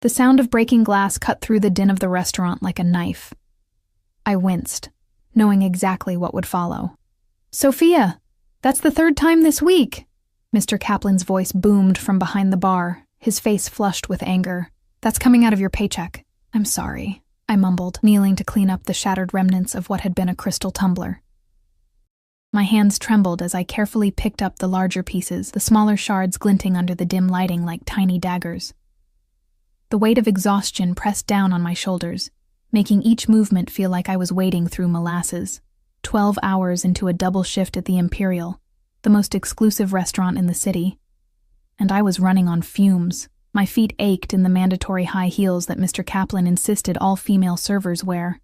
The sound of breaking glass cut through the din of the restaurant like a knife. I winced, knowing exactly what would follow. "Sophia, that's the third time this week!" Mr. Kaplan's voice boomed from behind the bar, his face flushed with anger. "That's coming out of your paycheck." "I'm sorry," I mumbled, kneeling to clean up the shattered remnants of what had been a crystal tumbler. My hands trembled as I carefully picked up the larger pieces, the smaller shards glinting under the dim lighting like tiny daggers. The weight of exhaustion pressed down on my shoulders, making each movement feel like I was wading through molasses. 12 hours into a double shift at the Imperial, the most exclusive restaurant in the city, and I was running on fumes. My feet ached in the mandatory high heels that Mr. Kaplan insisted all female servers wear.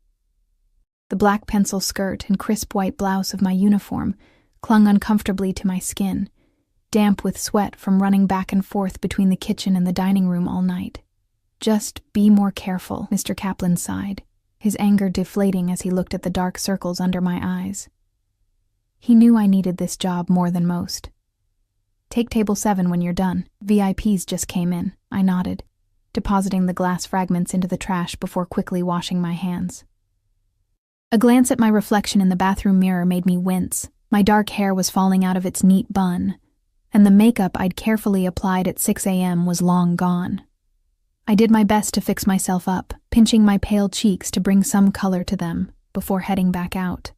The black pencil skirt and crisp white blouse of my uniform clung uncomfortably to my skin, damp with sweat from running back and forth between the kitchen and the dining room all night. "Just be more careful," Mr. Kaplan sighed, his anger deflating as he looked at the dark circles under my eyes. He knew I needed this job more than most. "Take table 7 when you're done. VIPs just came in," I nodded, depositing the glass fragments into the trash before quickly washing my hands. A glance at my reflection in the bathroom mirror made me wince. My dark hair was falling out of its neat bun, and the makeup I'd carefully applied at 6 a.m. was long gone. I did my best to fix myself up, pinching my pale cheeks to bring some color to them before heading back out.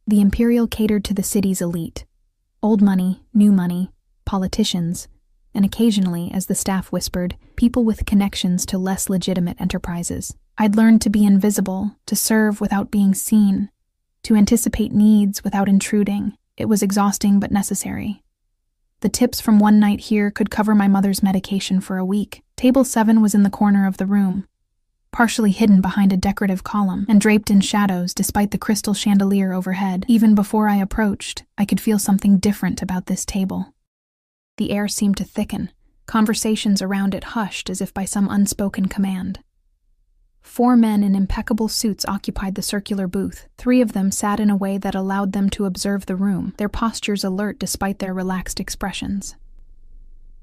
The Imperial catered to the city's elite. Old money, new money, politicians, and occasionally, as the staff whispered, people with connections to less legitimate enterprises. I'd learned to be invisible, to serve without being seen, to anticipate needs without intruding. It was exhausting but necessary. The tips from one night here could cover my mother's medication for a week. Table 7 was in the corner of the room, partially hidden behind a decorative column and draped in shadows despite the crystal chandelier overhead. Even before I approached, I could feel something different about this table. The air seemed to thicken, conversations around it hushed as if by some unspoken command. 4 men in impeccable suits occupied the circular booth. 3 of them sat in a way that allowed them to observe the room, their postures alert despite their relaxed expressions.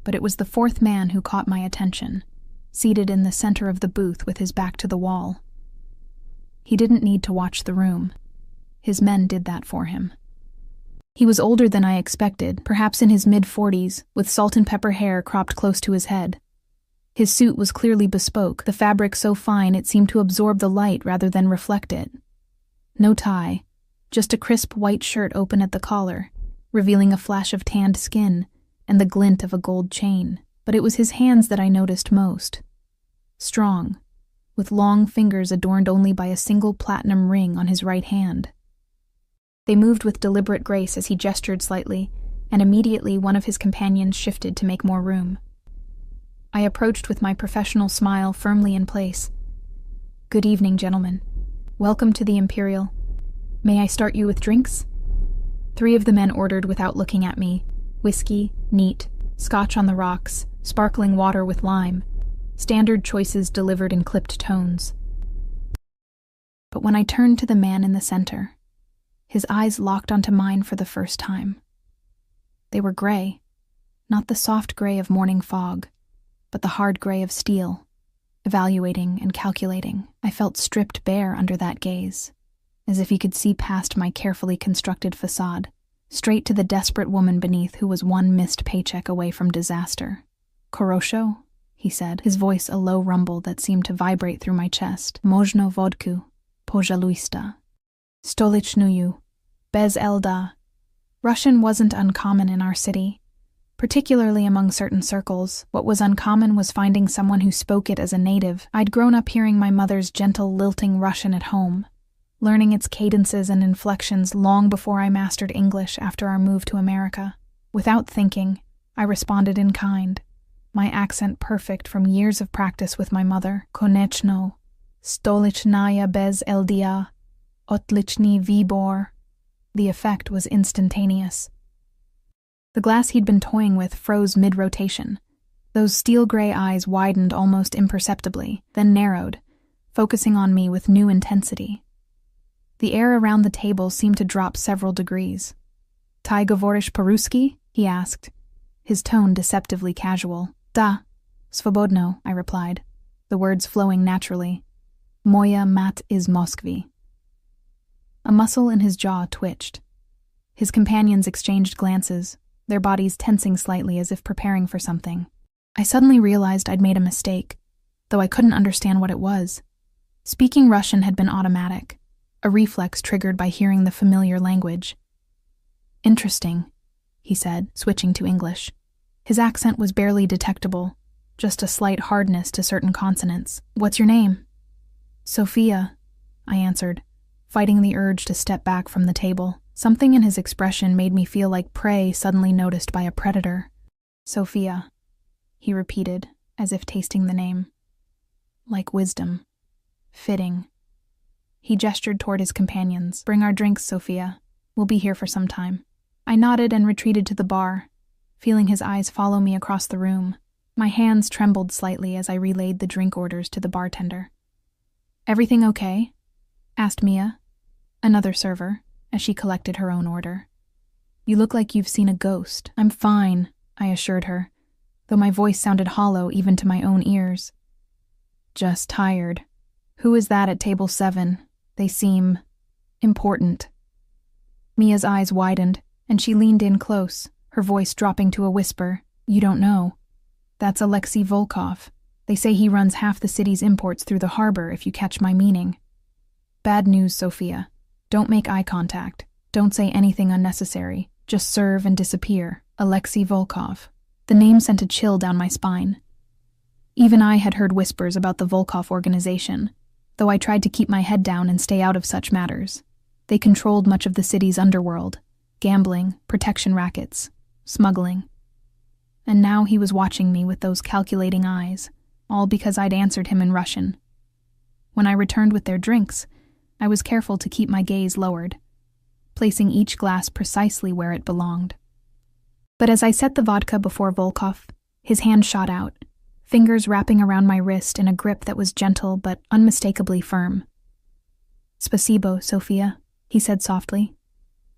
But it was the 4th man who caught my attention, seated in the center of the booth with his back to the wall. He didn't need to watch the room. His men did that for him. He was older than I expected, perhaps in his mid-40s, with salt and pepper hair cropped close to his head. His suit was clearly bespoke, the fabric so fine it seemed to absorb the light rather than reflect it. No tie, just a crisp white shirt open at the collar, revealing a flash of tanned skin and the glint of a gold chain. But it was his hands that I noticed most. Strong, with long fingers adorned only by a single platinum ring on his right hand. They moved with deliberate grace as he gestured slightly, and immediately one of his companions shifted to make more room. I approached with my professional smile firmly in place. "Good evening, gentlemen. Welcome to the Imperial. May I start you with drinks?" 3 of the men ordered without looking at me. Whiskey, neat, scotch on the rocks, sparkling water with lime. Standard choices delivered in clipped tones. But when I turned to the man in the center, his eyes locked onto mine for the first time. They were gray, not the soft gray of morning fog, but the hard gray of steel, evaluating and calculating. I felt stripped bare under that gaze, as if he could see past my carefully constructed facade, straight to the desperate woman beneath who was one missed paycheck away from disaster. "Korosho?" he said, his voice a low rumble that seemed to vibrate through my chest. "Možno vodku, požaluista. Stolichnuju, bez elda." Russian wasn't uncommon in our city, particularly among certain circles. What was uncommon was finding someone who spoke it as a native. I'd grown up hearing my mother's gentle, lilting Russian at home, learning its cadences and inflections long before I mastered English after our move to America. Without thinking, I responded in kind, my accent perfect from years of practice with my mother. "Konechno, stolichnaya bez eldia, otlichny vybor." The effect was instantaneous. The glass he'd been toying with froze mid-rotation. Those steel-gray eyes widened almost imperceptibly, then narrowed, focusing on me with new intensity. The air around the table seemed to drop several degrees. "Ty govorish po-ruski?" he asked, his tone deceptively casual. "Da, svobodno," I replied. the words flowing naturally. Moja mat iz Moskvy. A muscle in his jaw twitched. His companions exchanged glances, their bodies tensing slightly as if preparing for something. I suddenly realized I'd made a mistake, though I couldn't understand what it was. Speaking Russian had been automatic, a reflex triggered by hearing the familiar language. "Interesting," he said, switching to English. His accent was barely detectable, just a slight hardness to certain consonants. "What's your name?" "Sophia," I answered, fighting the urge to step back from the table. Something in his expression made me feel like prey suddenly noticed by a predator. "Sophia," he repeated, as if tasting the name. "Like wisdom. Fitting." He gestured toward his companions. "Bring our drinks, Sophia. We'll be here for some time." I nodded and retreated to the bar, feeling his eyes follow me across the room. My hands trembled slightly as I relayed the drink orders to the bartender. "Everything okay?" asked Mia, another server, as she collected her own order. "You look like you've seen a ghost." "I'm fine," I assured her, though my voice sounded hollow even to my own ears. "Just tired. Who is that at table 7? They seem important." Mia's eyes widened, and she leaned in close, her voice dropping to a whisper. "You don't know. That's Alexei Volkov. They say he runs half the city's imports through the harbor, if you catch my meaning." "Bad news, Sophia. Don't make eye contact. Don't say anything unnecessary. Just serve and disappear. Alexei Volkov." The name sent a chill down my spine. Even I had heard whispers about the Volkov organization, though I tried to keep my head down and stay out of such matters. They controlled much of the city's underworld, gambling, protection rackets, smuggling. And now he was watching me with those calculating eyes, all because I'd answered him in Russian. When I returned with their drinks, I was careful to keep my gaze lowered, placing each glass precisely where it belonged. But as I set the vodka before Volkov, his hand shot out, fingers wrapping around my wrist in a grip that was gentle but unmistakably firm. "Spasibo, Sophia," he said softly.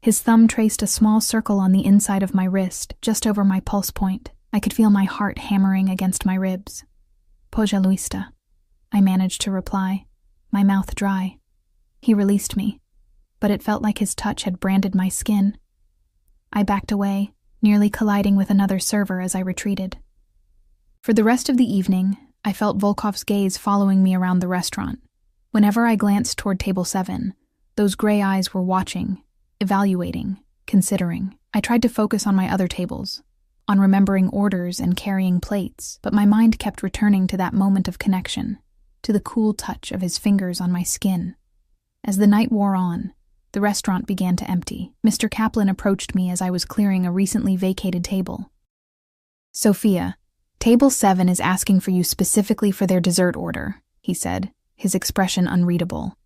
His thumb traced a small circle on the inside of my wrist, just over my pulse point. I could feel my heart hammering against my ribs. "Pojaluista," I managed to reply, my mouth dry. He released me, but it felt like his touch had branded my skin. I backed away, nearly colliding with another server as I retreated. For the rest of the evening, I felt Volkov's gaze following me around the restaurant. Whenever I glanced toward table 7, those gray eyes were watching, evaluating, considering. I tried to focus on my other tables, on remembering orders and carrying plates, but my mind kept returning to that moment of connection, to the cool touch of his fingers on my skin. As the night wore on, the restaurant began to empty. Mr. Kaplan approached me as I was clearing a recently vacated table. "Sophia, table 7 is asking for you specifically for their dessert order," he said, his expression unreadable.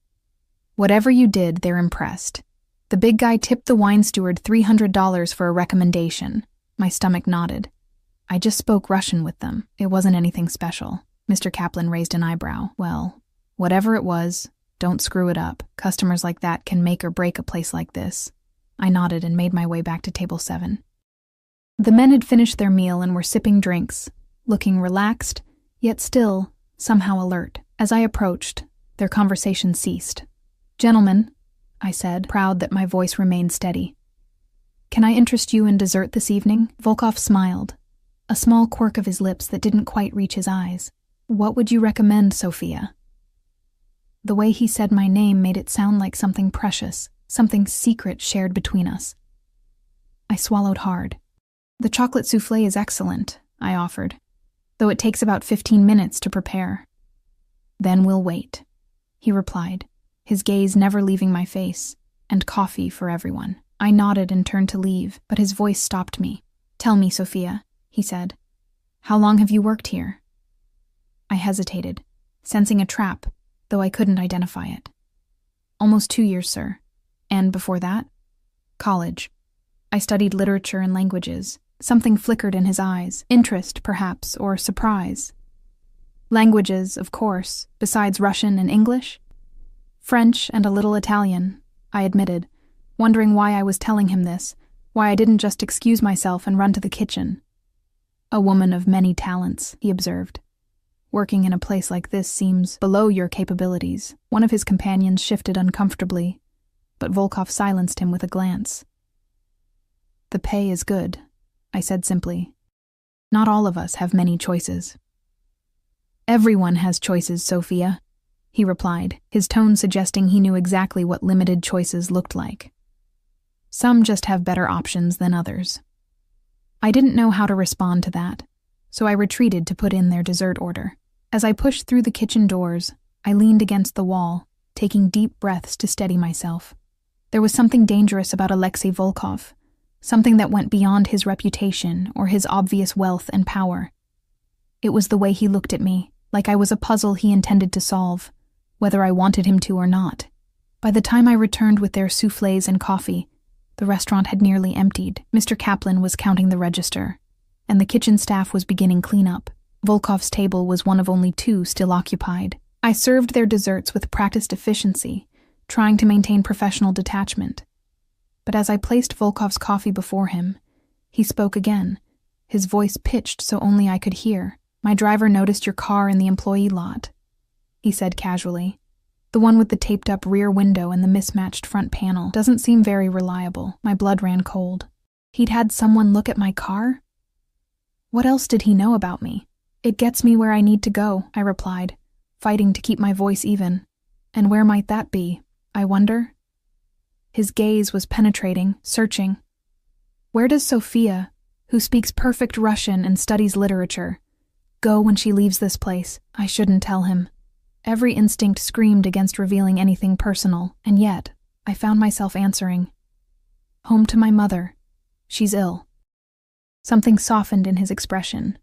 "Whatever you did, they're impressed. The big guy tipped the wine steward $300 for a recommendation." My stomach nodded. "I just spoke Russian with them. It wasn't anything special." Mr. Kaplan raised an eyebrow. "Well, whatever it was, don't screw it up. Customers like that can make or break a place like this." I nodded and made my way back to table 7. The men had finished their meal and were sipping drinks, looking relaxed, yet still, somehow alert. As I approached, their conversation ceased. "Gentlemen," I said, proud that my voice remained steady. "Can I interest you in dessert this evening?" Volkov smiled, a small quirk of his lips that didn't quite reach his eyes. "What would you recommend, Sophia?" The way he said my name made it sound like something precious, something secret shared between us. I swallowed hard. "The chocolate soufflé is excellent," I offered, "though it takes about 15 minutes to prepare." "Then we'll wait," he replied, his gaze never leaving my face, "and coffee for everyone." I nodded and turned to leave, but his voice stopped me. "Tell me, Sophia," he said, "how long have you worked here?" I hesitated, sensing a trap, though I couldn't identify it. "Almost 2 years, sir. And before that?" "College. I studied literature and languages." Something flickered in his eyes, interest, perhaps, or surprise. "Languages, of course, besides Russian and English?" "French and a little Italian," I admitted, wondering why I was telling him this, why I didn't just excuse myself and run to the kitchen. "A woman of many talents," he observed. Working in a place like this seems below your capabilities. One of his companions shifted uncomfortably, but Volkov silenced him with a glance. The pay is good, I said simply. Not all of us have many choices. Everyone has choices, Sophia, he replied, his tone suggesting he knew exactly what limited choices looked like. Some just have better options than others. I didn't know how to respond to that, so I retreated to put in their dessert order. As I pushed through the kitchen doors, I leaned against the wall, taking deep breaths to steady myself. There was something dangerous about Alexei Volkov, something that went beyond his reputation or his obvious wealth and power. It was the way he looked at me, like I was a puzzle he intended to solve, whether I wanted him to or not. By the time I returned with their soufflés and coffee, the restaurant had nearly emptied. Mr. Kaplan was counting the register, and the kitchen staff was beginning cleanup. Volkov's table was one of only 2 still occupied. I served their desserts with practiced efficiency, trying to maintain professional detachment. But as I placed Volkov's coffee before him, he spoke again, his voice pitched so only I could hear. "My driver noticed your car in the employee lot," he said casually. "The one with the taped-up rear window and the mismatched front panel doesn't seem very reliable." My blood ran cold. He'd had someone look at my car? What else did he know about me? "It gets me where I need to go," I replied, fighting to keep my voice even. "And where might that be, I wonder?" His gaze was penetrating, searching. "Where does Sophia, who speaks perfect Russian and studies literature, go when she leaves this place?" I shouldn't tell him. Every instinct screamed against revealing anything personal, and yet I found myself answering. "Home to my mother. She's ill." Something softened in his expression.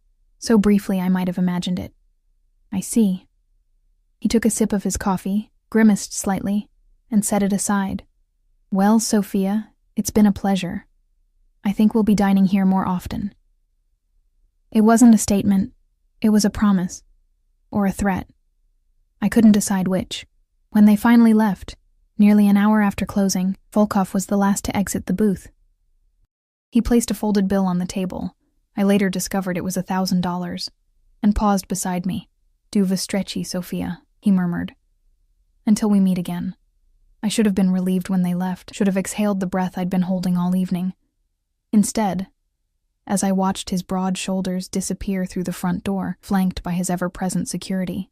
So briefly I might have imagined it. "I see." He took a sip of his coffee, grimaced slightly, and set it aside. "Well, Sophia, it's been a pleasure. I think we'll be dining here more often." It wasn't a statement. It was a promise. Or a threat. I couldn't decide which. When they finally left, nearly an hour after closing, Volkov was the last to exit the booth. He placed a folded bill on the table. I later discovered it was $1,000, and paused beside me. "Du vstrechi, Sophia," he murmured. "Until we meet again." I should have been relieved when they left, should have exhaled the breath I'd been holding all evening. Instead, as I watched his broad shoulders disappear through the front door, flanked by his ever-present security,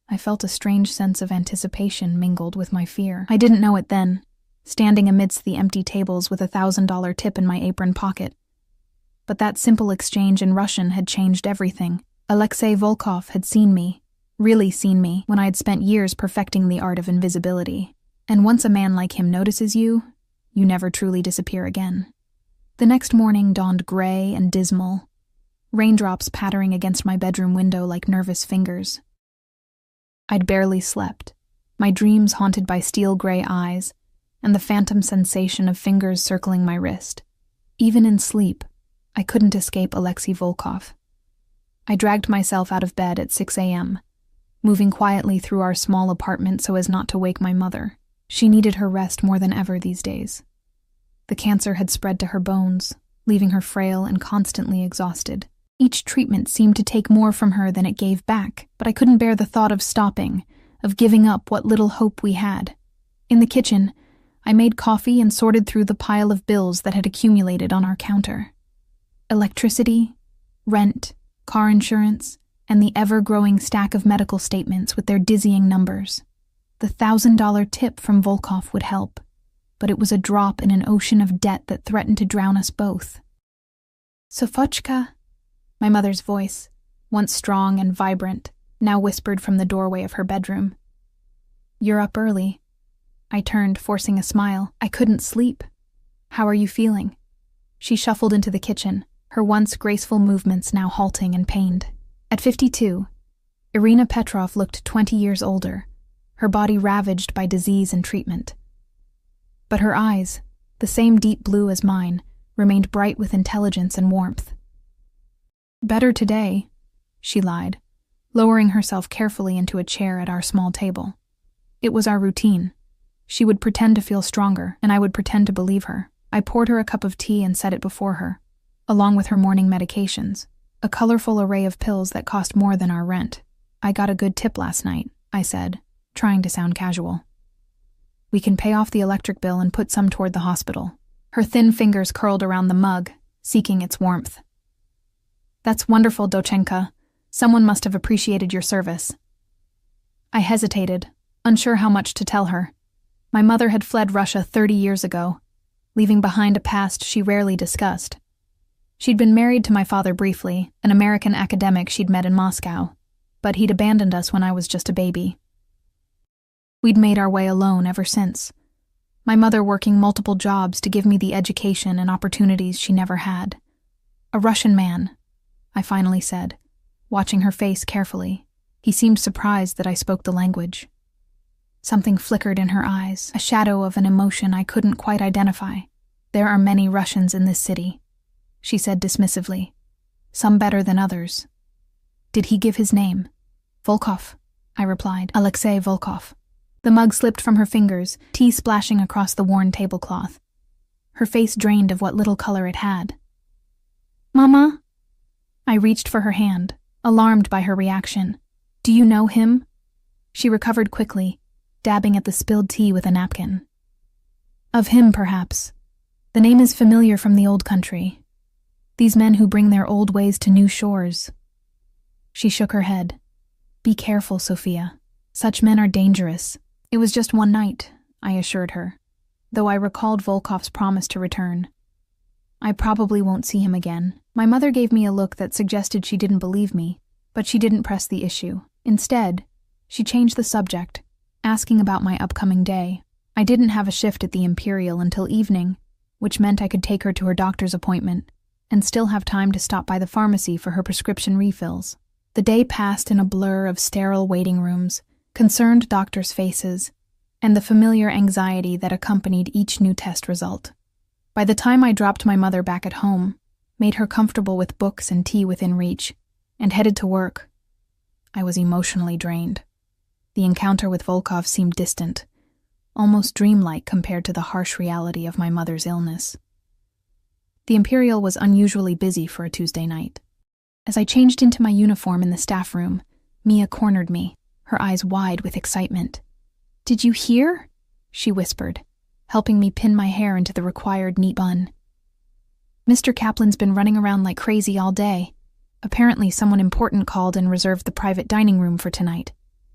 I felt a strange sense of anticipation mingled with my fear. I didn't know it then, standing amidst the empty tables with a $1,000 tip in my apron pocket. But that simple exchange in Russian had changed everything. Alexei Volkov had seen me, really seen me, when I had spent years perfecting the art of invisibility. And once a man like him notices you, you never truly disappear again. The next morning dawned gray and dismal, raindrops pattering against my bedroom window like nervous fingers. I'd barely slept, my dreams haunted by steel-gray eyes and the phantom sensation of fingers circling my wrist. Even in sleep, I couldn't escape Alexei Volkov. I dragged myself out of bed at 6 a.m., moving quietly through our small apartment so as not to wake my mother. She needed her rest more than ever these days. The cancer had spread to her bones, leaving her frail and constantly exhausted. Each treatment seemed to take more from her than it gave back, but I couldn't bear the thought of stopping, of giving up what little hope we had. In the kitchen, I made coffee and sorted through the pile of bills that had accumulated on our counter. Electricity, rent, car insurance, and the ever-growing stack of medical statements with their dizzying numbers. The $1,000 tip from Volkov would help, but it was a drop in an ocean of debt that threatened to drown us both. "Sofochka," my mother's voice, once strong and vibrant, now whispered from the doorway of her bedroom. "You're up early." I turned, forcing a smile. "I couldn't sleep." "How are you feeling?" She shuffled into the kitchen, her once graceful movements now halting and pained. At 52, Irina Petrov looked 20 years older, her body ravaged by disease and treatment. But her eyes, the same deep blue as mine, remained bright with intelligence and warmth. "Better today," she lied, lowering herself carefully into a chair at our small table. It was our routine. She would pretend to feel stronger, and I would pretend to believe her. I poured her a cup of tea and set it before her, along with her morning medications, a colorful array of pills that cost more than our rent. I got a good tip last night, I said, trying to sound casual. We can pay off the electric bill and put some toward the hospital. Her thin fingers curled around the mug, seeking its warmth. That's wonderful, Dochenka. Someone must have appreciated your service. I hesitated, unsure how much to tell her. My mother had fled Russia 30 years ago, leaving behind a past she rarely discussed. She'd been married to my father briefly, an American academic she'd met in Moscow, but he'd abandoned us when I was just a baby. We'd made our way alone ever since, my mother working multiple jobs to give me the education and opportunities she never had. A Russian man, I finally said, watching her face carefully. He seemed surprised that I spoke the language. Something flickered in her eyes, a shadow of an emotion I couldn't quite identify. There are many Russians in this city, she said dismissively. Some better than others. Did he give his name? Volkov, I replied. Alexei Volkov. The mug slipped from her fingers, tea splashing across the worn tablecloth. Her face drained of what little color it had. Mama? I reached for her hand, alarmed by her reaction. Do you know him? She recovered quickly, dabbing at the spilled tea with a napkin. Of him, perhaps. The name is familiar from the old country. These men who bring their old ways to new shores. She shook her head. Be careful, Sophia. Such men are dangerous. It was just one night, I assured her, though I recalled Volkov's promise to return. I probably won't see him again. My mother gave me a look that suggested she didn't believe me, but she didn't press the issue. Instead, she changed the subject, asking about my upcoming day. I didn't have a shift at the Imperial until evening, which meant I could take her to her doctor's appointment and still have time to stop by the pharmacy for her prescription refills. The day passed in a blur of sterile waiting rooms, concerned doctors' faces, and the familiar anxiety that accompanied each new test result. By the time I dropped my mother back at home, made her comfortable with books and tea within reach, and headed to work, I was emotionally drained. The encounter with Volkov seemed distant, almost dreamlike compared to the harsh reality of my mother's illness. The Imperial was unusually busy for a Tuesday night. As I changed into my uniform in the staff room, Mia cornered me, her eyes wide with excitement. Did you hear? She whispered, helping me pin my hair into the required neat bun. Mr. Kaplan's been running around like crazy all day. Apparently someone important called and reserved the private dining room for tonight.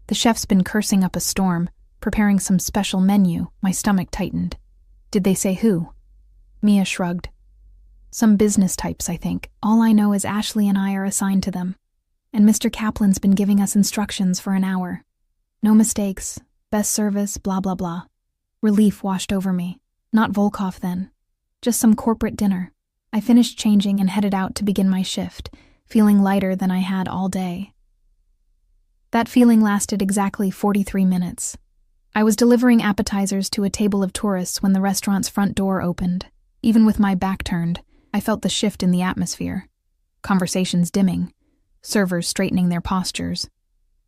The chef's been cursing up a storm, preparing some special menu. My stomach tightened. Did they say who? Mia shrugged. Some business types, I think. All I know is Ashley and I are assigned to them. And Mr. Kaplan's been giving us instructions for an hour. No mistakes, best service, blah blah blah. Relief washed over me. Not Volkov then. Just some corporate dinner. I finished changing and headed out to begin my shift, feeling lighter than I had all day. That feeling lasted exactly 43 minutes. I was delivering appetizers to a table of tourists when the restaurant's front door opened. Even with my back turned, I felt the shift in the atmosphere. Conversations dimming, servers straightening their postures,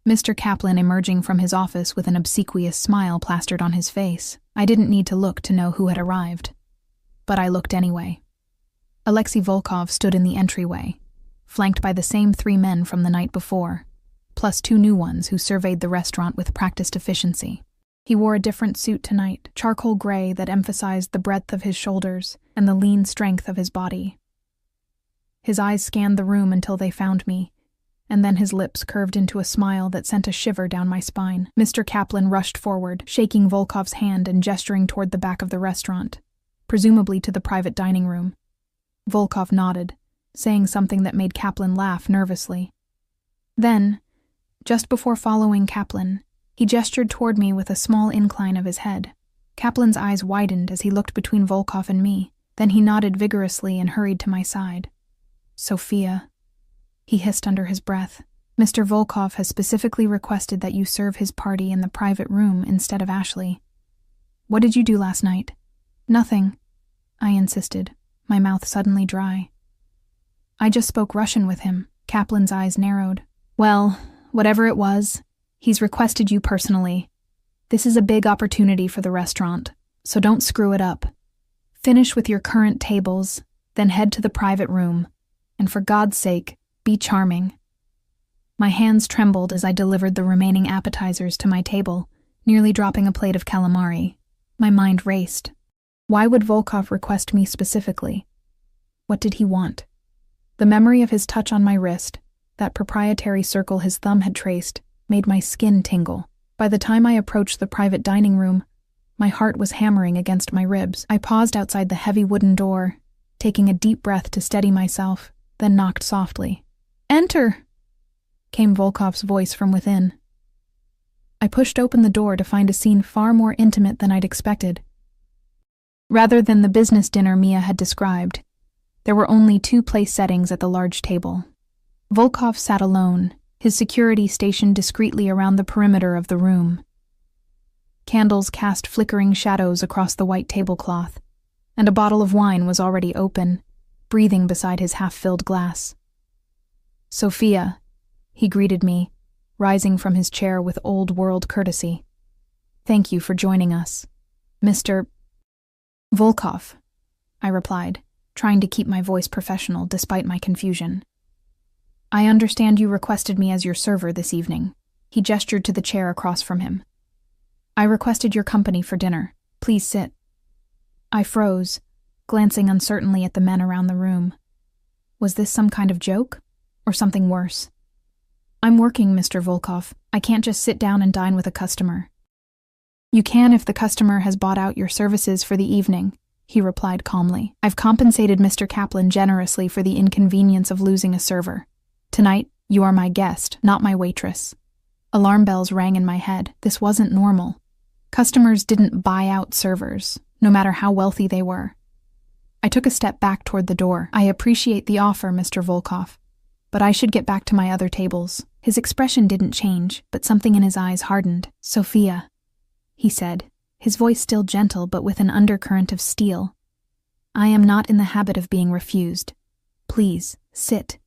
Mr. Kaplan emerging from his office with an obsequious smile plastered on his face. I didn't need to look to know who had arrived. But I looked anyway. Alexei Volkov stood in the entryway, flanked by the same 3 men from the night before, plus 2 new ones who surveyed the restaurant with practiced efficiency. He wore a different suit tonight, charcoal gray that emphasized the breadth of his shoulders and the lean strength of his body. His eyes scanned the room until they found me, and then his lips curved into a smile that sent a shiver down my spine. Mr. Kaplan rushed forward, shaking Volkov's hand and gesturing toward the back of the restaurant, presumably to the private dining room. Volkov nodded, saying something that made Kaplan laugh nervously. Then, just before following Kaplan, he gestured toward me with a small incline of his head. Kaplan's eyes widened as he looked between Volkov and me. Then he nodded vigorously and hurried to my side. Sophia, he hissed under his breath. Mr. Volkov has specifically requested that you serve his party in the private room instead of Ashley. What did you do last night? Nothing, I insisted, my mouth suddenly dry. I just spoke Russian with him. Kaplan's eyes narrowed. Well, whatever it was, he's requested you personally. This is a big opportunity for the restaurant, so don't screw it up. Finish with your current tables, then head to the private room. And for God's sake, be charming. My hands trembled as I delivered the remaining appetizers to my table, nearly dropping a plate of calamari. My mind raced. Why would Volkov request me specifically? What did he want? The memory of his touch on my wrist, that proprietary circle his thumb had traced, made my skin tingle. By the time I approached the private dining room, my heart was hammering against my ribs. I paused outside the heavy wooden door, taking a deep breath to steady myself, then knocked softly. "Enter!" came Volkov's voice from within. I pushed open the door to find a scene far more intimate than I'd expected. Rather than the business dinner Mia had described, there were only two place settings at the large table. Volkov sat alone, his security stationed discreetly around the perimeter of the room. Candles cast flickering shadows across the white tablecloth, and a bottle of wine was already open, breathing beside his half-filled glass. "Sophia," he greeted me, rising from his chair with old-world courtesy. "Thank you for joining us. Mr. Volkov," I replied, trying to keep my voice professional despite my confusion. "I understand you requested me as your server this evening." He gestured to the chair across from him. "I requested your company for dinner. Please sit." I froze, glancing uncertainly at the men around the room. Was this some kind of joke, or something worse? "I'm working, Mr. Volkov. I can't just sit down and dine with a customer." "You can if the customer has bought out your services for the evening," he replied calmly. "I've compensated Mr. Kaplan generously for the inconvenience of losing a server. Tonight, you are my guest, not my waitress." Alarm bells rang in my head. This wasn't normal. Customers didn't buy out servers, no matter how wealthy they were. I took a step back toward the door. "I appreciate the offer, Mr. Volkov, but I should get back to my other tables." His expression didn't change, but something in his eyes hardened. "Sophia," he said, his voice still gentle but with an undercurrent of steel. "I am not in the habit of being refused. Please, sit.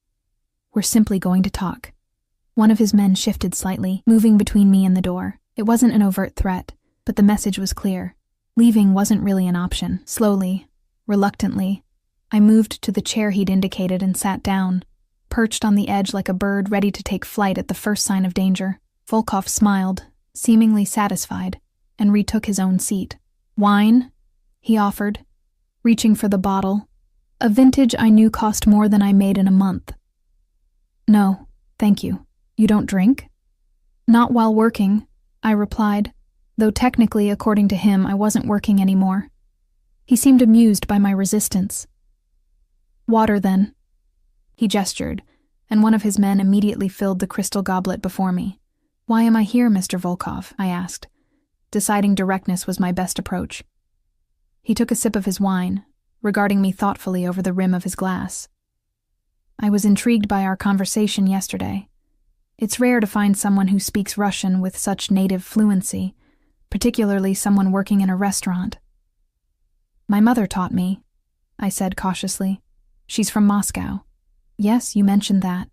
We're simply going to talk." One of his men shifted slightly, moving between me and the door. It wasn't an overt threat, but the message was clear. Leaving wasn't really an option. Slowly, reluctantly, I moved to the chair he'd indicated and sat down, perched on the edge like a bird ready to take flight at the first sign of danger. Volkov smiled, seemingly satisfied, and retook his own seat. "Wine?" he offered, reaching for the bottle, a vintage I knew cost more than I made in a month. "No, thank you. You don't drink?" "Not while working," I replied, though technically, according to him, I wasn't working anymore. He seemed amused by my resistance. "Water, then." He gestured, and one of his men immediately filled the crystal goblet before me. "Why am I here, Mr. Volkov?" I asked, deciding directness was my best approach. He took a sip of his wine, regarding me thoughtfully over the rim of his glass. "I was intrigued by our conversation yesterday. It's rare to find someone who speaks Russian with such native fluency, particularly someone working in a restaurant." "My mother taught me," I said cautiously. "She's from Moscow." "Yes, you mentioned that."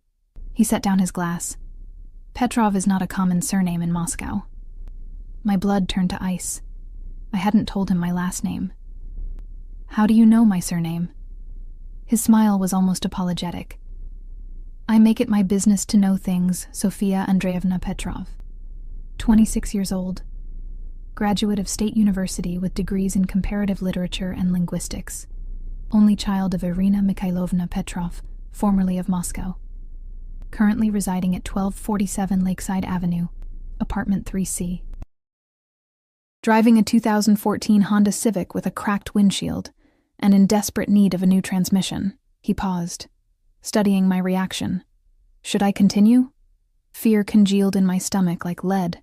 He set down his glass. "Petrov is not a common surname in Moscow." My blood turned to ice. I hadn't told him my last name. "How do you know my surname?" His smile was almost apologetic. "I make it my business to know things, Sofia Andreevna Petrov. 26 years old. Graduate of State University with degrees in comparative literature and linguistics. Only child of Irina Mikhailovna Petrov, formerly of Moscow. Currently residing at 1247 Lakeside Avenue, apartment 3C. Driving a 2014 Honda Civic with a cracked windshield and in desperate need of a new transmission." He paused, studying my reaction. Should I continue? Fear congealed in my stomach like lead.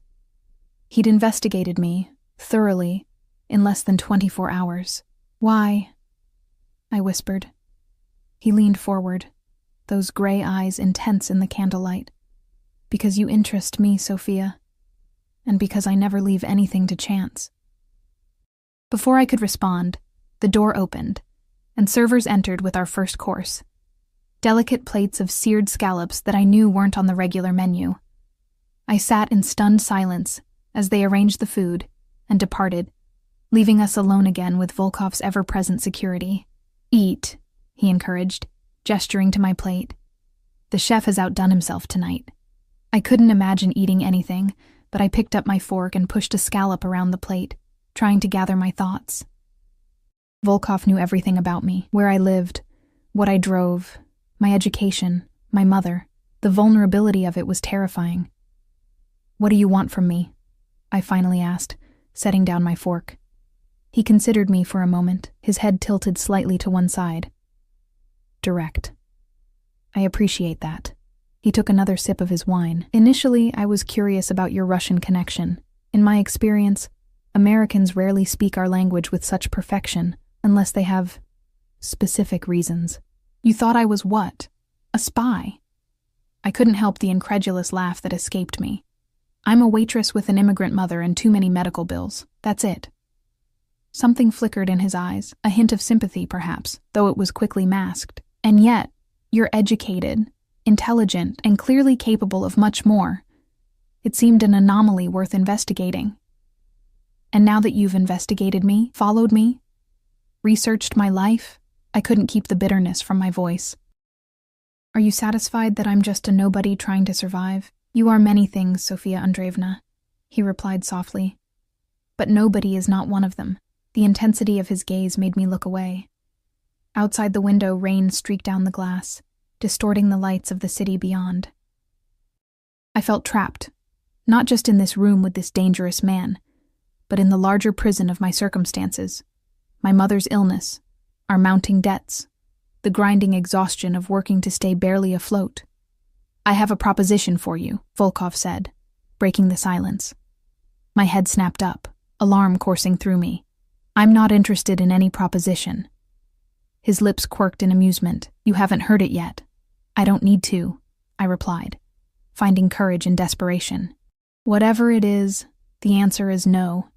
He'd investigated me, thoroughly, in less than 24 hours. "Why?" I whispered. He leaned forward, those gray eyes intense in the candlelight. "Because you interest me, Sophia, and because I never leave anything to chance." Before I could respond, the door opened, and servers entered with our first course. Delicate plates of seared scallops that I knew weren't on the regular menu. I sat in stunned silence as they arranged the food and departed, leaving us alone again with Volkov's ever-present security. "Eat," he encouraged, gesturing to my plate. "The chef has outdone himself tonight." I couldn't imagine eating anything, but I picked up my fork and pushed a scallop around the plate, trying to gather my thoughts. Volkov knew everything about me, where I lived, what I drove, my education, my mother. The vulnerability of it was terrifying. "What do you want from me?" I finally asked, setting down my fork. He considered me for a moment, his head tilted slightly to one side. "Direct." "I appreciate that." He took another sip of his wine. "Initially, I was curious about your Russian connection. In my experience, Americans rarely speak our language with such perfection, unless they have specific reasons." "You thought I was what? A spy?" I couldn't help the incredulous laugh that escaped me. "I'm a waitress with an immigrant mother and too many medical bills. That's it." Something flickered in his eyes, a hint of sympathy perhaps, though it was quickly masked. "And yet, you're educated, intelligent, and clearly capable of much more." It seemed an anomaly worth investigating. "And now that you've investigated me, followed me, researched my life," I couldn't keep the bitterness from my voice. "Are you satisfied that I'm just a nobody trying to survive?" "You are many things, Sofia Andreevna," he replied softly. "But nobody is not one of them." The intensity of his gaze made me look away. Outside the window, rain streaked down the glass, distorting the lights of the city beyond. I felt trapped, not just in this room with this dangerous man, but in the larger prison of my circumstances, my mother's illness, our mounting debts, the grinding exhaustion of working to stay barely afloat. "I have a proposition for you," Volkov said, breaking the silence. My head snapped up, alarm coursing through me. "I'm not interested in any proposition." His lips quirked in amusement. "You haven't heard it yet." "I don't need to," I replied, finding courage in desperation. "Whatever it is, the answer is no."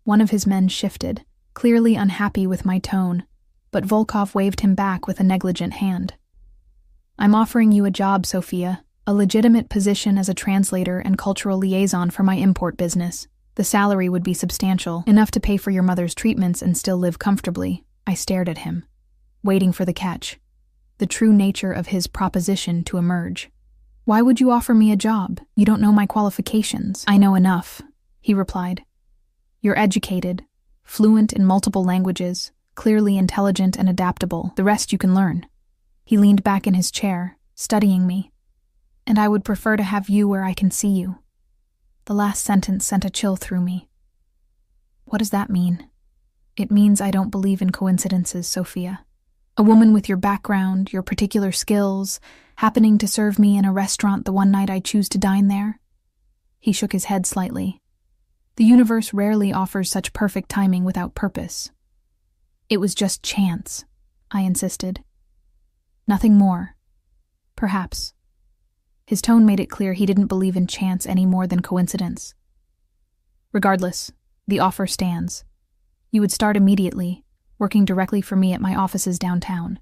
One of his men shifted, clearly unhappy with my tone, but Volkov waved him back with a negligent hand. "I'm offering you a job, Sofia, a legitimate position as a translator and cultural liaison for my import business. The salary would be substantial, enough to pay for your mother's treatments and still live comfortably." I stared at him, waiting for the catch, the true nature of his proposition to emerge. "Why would you offer me a job? You don't know my qualifications." "I know enough," he replied. "You're educated, fluent in multiple languages, clearly intelligent and adaptable. The rest you can learn." He leaned back in his chair, studying me. "And I would prefer to have you where I can see you." The last sentence sent a chill through me. What does that mean? It means I don't believe in coincidences, Sophia. A woman with your background, your particular skills, happening to serve me in a restaurant the one night I choose to dine there? He shook his head slightly. The universe rarely offers such perfect timing without purpose. "It was just chance," I insisted. "Nothing more. Perhaps." His tone made it clear he didn't believe in chance any more than coincidence. "Regardless, the offer stands. You would start immediately, working directly for me at my offices downtown.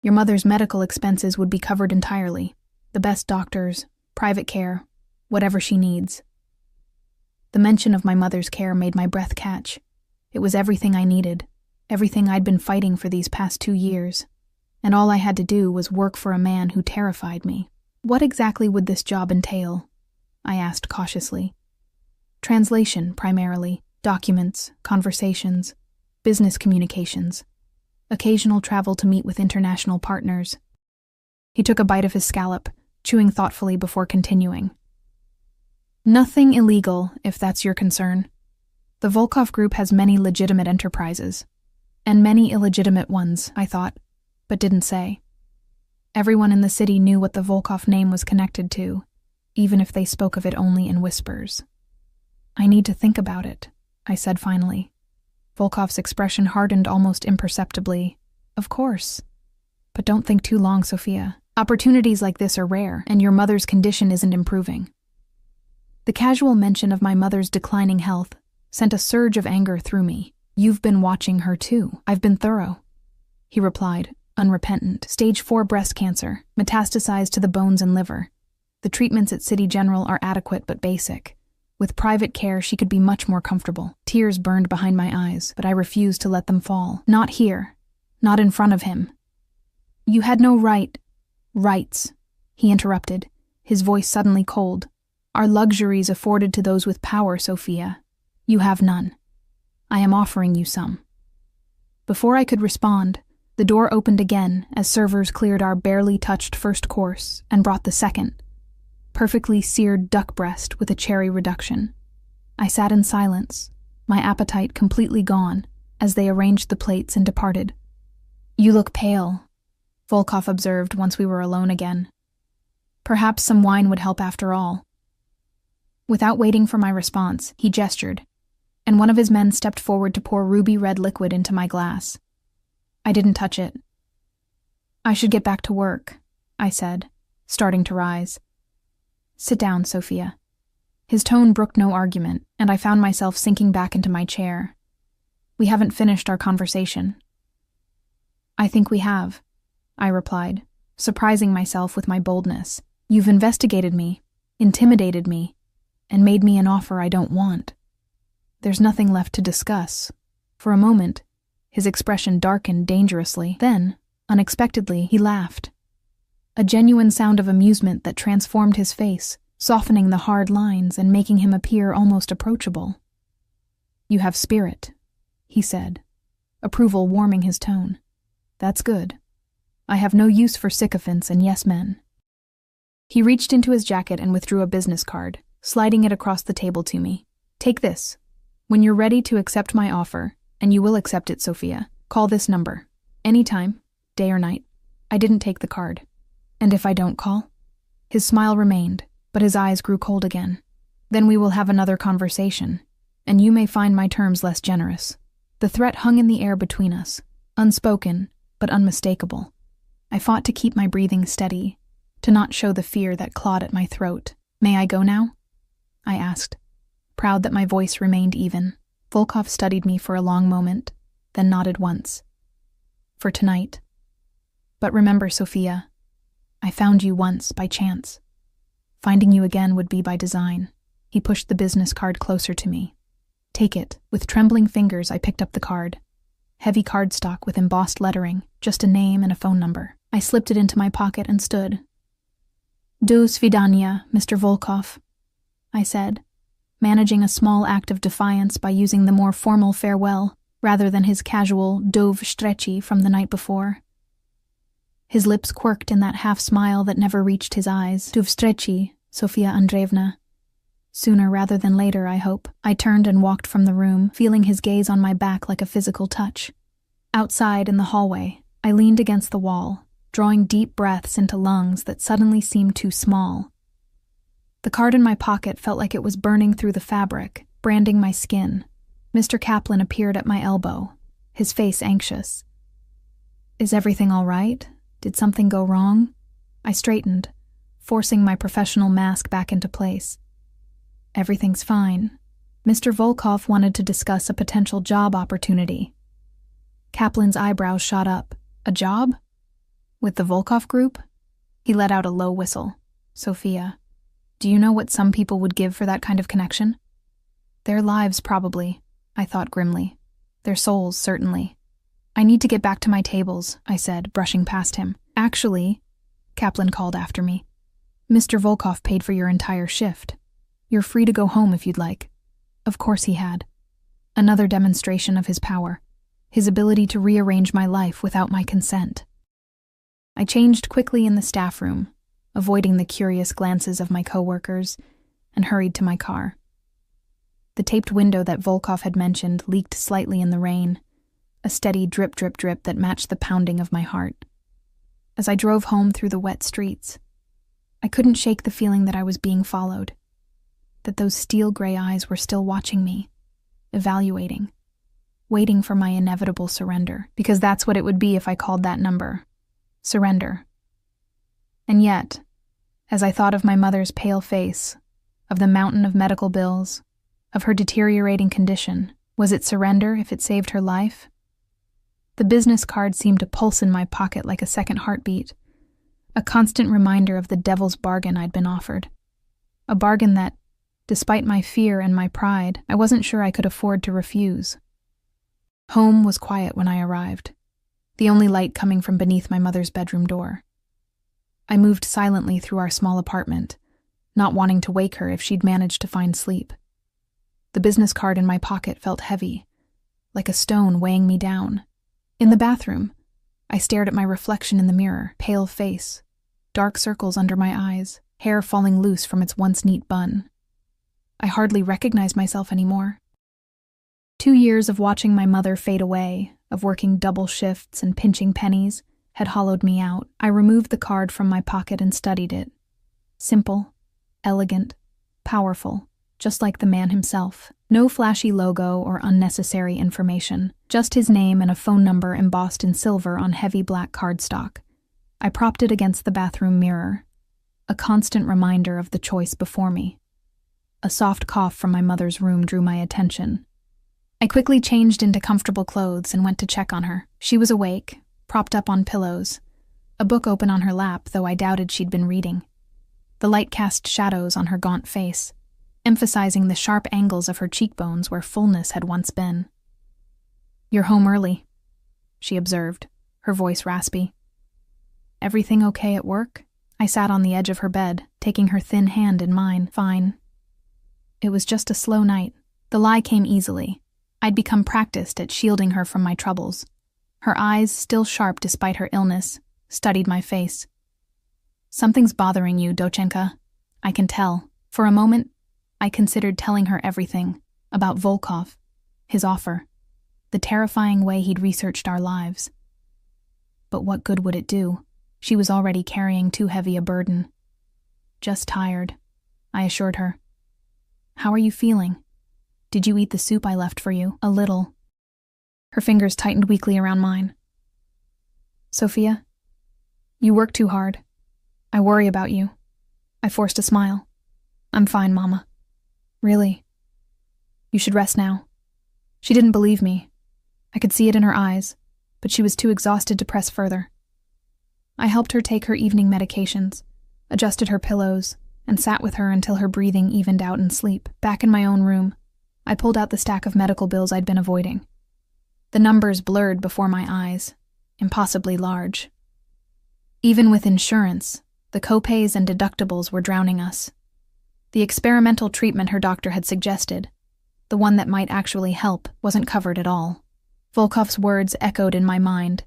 Your mother's medical expenses would be covered entirely. The best doctors, private care, whatever she needs." The mention of my mother's care made my breath catch. It was everything I needed, everything I'd been fighting for these past 2 years, and all I had to do was work for a man who terrified me. "What exactly would this job entail?" I asked cautiously. "Translation, primarily. Documents, conversations, business communications. Occasional travel to meet with international partners." He took a bite of his scallop, chewing thoughtfully before continuing. "Nothing illegal, if that's your concern. The Volkov Group has many legitimate enterprises. And many illegitimate ones, I thought, but didn't say. Everyone in the city knew what the Volkov name was connected to, even if they spoke of it only in whispers. "I need to think about it," I said finally. Volkov's expression hardened almost imperceptibly. "Of course. But don't think too long, Sophia. Opportunities like this are rare, and your mother's condition isn't improving." The casual mention of my mother's declining health sent a surge of anger through me. "You've been watching her too. I've been thorough," he replied, unrepentant. "Stage 4 breast cancer, metastasized to the bones and liver. The treatments at City General are adequate but basic. With private care, she could be much more comfortable." Tears burned behind my eyes, but I refused to let them fall. "Not here. Not in front of him." "You had no rights," he interrupted, his voice suddenly cold. "Are luxuries afforded to those with power, Sophia? You have none. I am offering you some." Before I could respond, the door opened again as servers cleared our barely touched first course and brought the second, perfectly seared duck breast with a cherry reduction. I sat in silence, my appetite completely gone, as they arranged the plates and departed. "You look pale," Volkov observed once we were alone again. "Perhaps some wine would help after all." Without waiting for my response, he gestured, and one of his men stepped forward to pour ruby-red liquid into my glass. I didn't touch it. "I should get back to work," I said, starting to rise. "Sit down, Sophia." His tone brooked no argument, and I found myself sinking back into my chair. "We haven't finished our conversation." "I think we have," I replied, surprising myself with my boldness. "You've investigated me, intimidated me, and made me an offer I don't want. There's nothing left to discuss." For a moment, his expression darkened dangerously. Then, unexpectedly, he laughed. A genuine sound of amusement that transformed his face, softening the hard lines and making him appear almost approachable. "You have spirit," he said, approval warming his tone. "That's good. I have no use for sycophants and yes-men." He reached into his jacket and withdrew a business card, sliding it across the table to me. "Take this. When you're ready to accept my offer, and you will accept it, Sophia, call this number. Anytime, day or night." I didn't take the card. "And if I don't call?" His smile remained, but his eyes grew cold again. "Then we will have another conversation, and you may find my terms less generous." The threat hung in the air between us, unspoken, but unmistakable. I fought to keep my breathing steady, to not show the fear that clawed at my throat. "May I go now?" I asked, proud that my voice remained even. Volkov studied me for a long moment, then nodded once. "For tonight. But remember, Sophia, I found you once by chance. Finding you again would be by design." He pushed the business card closer to me. "Take it." With trembling fingers, I picked up the card. Heavy cardstock with embossed lettering, just a name and a phone number. I slipped it into my pocket and stood. "Do svidania, Mr. Volkov," I said, managing a small act of defiance by using the more formal farewell rather than his casual do vstrechi from the night before. His lips quirked in that half-smile that never reached his eyes. "Do vstrechi, Sofia Andreevna. Sooner rather than later, I hope." I turned and walked from the room, feeling his gaze on my back like a physical touch. Outside, in the hallway, I leaned against the wall, drawing deep breaths into lungs that suddenly seemed too small. The card in my pocket felt like it was burning through the fabric, branding my skin. Mr. Kaplan appeared at my elbow, his face anxious. "Is everything all right? Did something go wrong?" I straightened, forcing my professional mask back into place. "Everything's fine. Mr. Volkov wanted to discuss a potential job opportunity." Kaplan's eyebrows shot up. "A job? With the Volkov group?" He let out a low whistle. "Sophia, do you know what some people would give for that kind of connection?" "Their lives, probably," I thought grimly. "Their souls, certainly." "I need to get back to my tables," I said, brushing past him. "Actually," Kaplan called after me, "Mr. Volkov paid for your entire shift. You're free to go home if you'd like." Of course he had. Another demonstration of his power, his ability to rearrange my life without my consent. I changed quickly in the staff room, avoiding the curious glances of my coworkers, and hurried to my car. The taped window that Volkov had mentioned leaked slightly in the rain, a steady drip, drip, drip that matched the pounding of my heart. As I drove home through the wet streets, I couldn't shake the feeling that I was being followed, that those steel-gray eyes were still watching me, evaluating, waiting for my inevitable surrender, because that's what it would be if I called that number. Surrender. And yet, as I thought of my mother's pale face, of the mountain of medical bills, of her deteriorating condition, was it surrender if it saved her life? The business card seemed to pulse in my pocket like a second heartbeat, a constant reminder of the devil's bargain I'd been offered. A bargain that, despite my fear and my pride, I wasn't sure I could afford to refuse. Home was quiet when I arrived, the only light coming from beneath my mother's bedroom door. I moved silently through our small apartment, not wanting to wake her if she'd managed to find sleep. The business card in my pocket felt heavy, like a stone weighing me down. In the bathroom, I stared at my reflection in the mirror, pale face, dark circles under my eyes, hair falling loose from its once neat bun. I hardly recognized myself anymore. 2 years of watching my mother fade away, of working double shifts and pinching pennies, had hollowed me out. I removed the card from my pocket and studied it. Simple, elegant, powerful, just like the man himself. No flashy logo or unnecessary information, just his name and a phone number embossed in silver on heavy black cardstock. I propped it against the bathroom mirror, a constant reminder of the choice before me. A soft cough from my mother's room drew my attention. I quickly changed into comfortable clothes and went to check on her. She was awake, propped up on pillows, a book open on her lap, though I doubted she'd been reading. The light cast shadows on her gaunt face, emphasizing the sharp angles of her cheekbones where fullness had once been. "You're home early," she observed, her voice raspy. "Everything okay at work?" I sat on the edge of her bed, taking her thin hand in mine. "Fine." It was just a slow night. The lie came easily. I'd become practiced at shielding her from my troubles. Her eyes, still sharp despite her illness, studied my face. "Something's bothering you, Dochenka. I can tell." For a moment, I considered telling her everything about Volkov, his offer, the terrifying way he'd researched our lives. But what good would it do? She was already carrying too heavy a burden. "Just tired," I assured her. "How are you feeling? Did you eat the soup I left for you?" "A little." Her fingers tightened weakly around mine. "Sophia, you work too hard. I worry about you." I forced a smile. "I'm fine, Mama." "Really? You should rest now." She didn't believe me. I could see it in her eyes, but she was too exhausted to press further. I helped her take her evening medications, adjusted her pillows, and sat with her until her breathing evened out in sleep. Back in my own room, I pulled out the stack of medical bills I'd been avoiding. The numbers blurred before my eyes, impossibly large. Even with insurance, the copays and deductibles were drowning us. The experimental treatment her doctor had suggested, the one that might actually help, wasn't covered at all. Volkov's words echoed in my mind.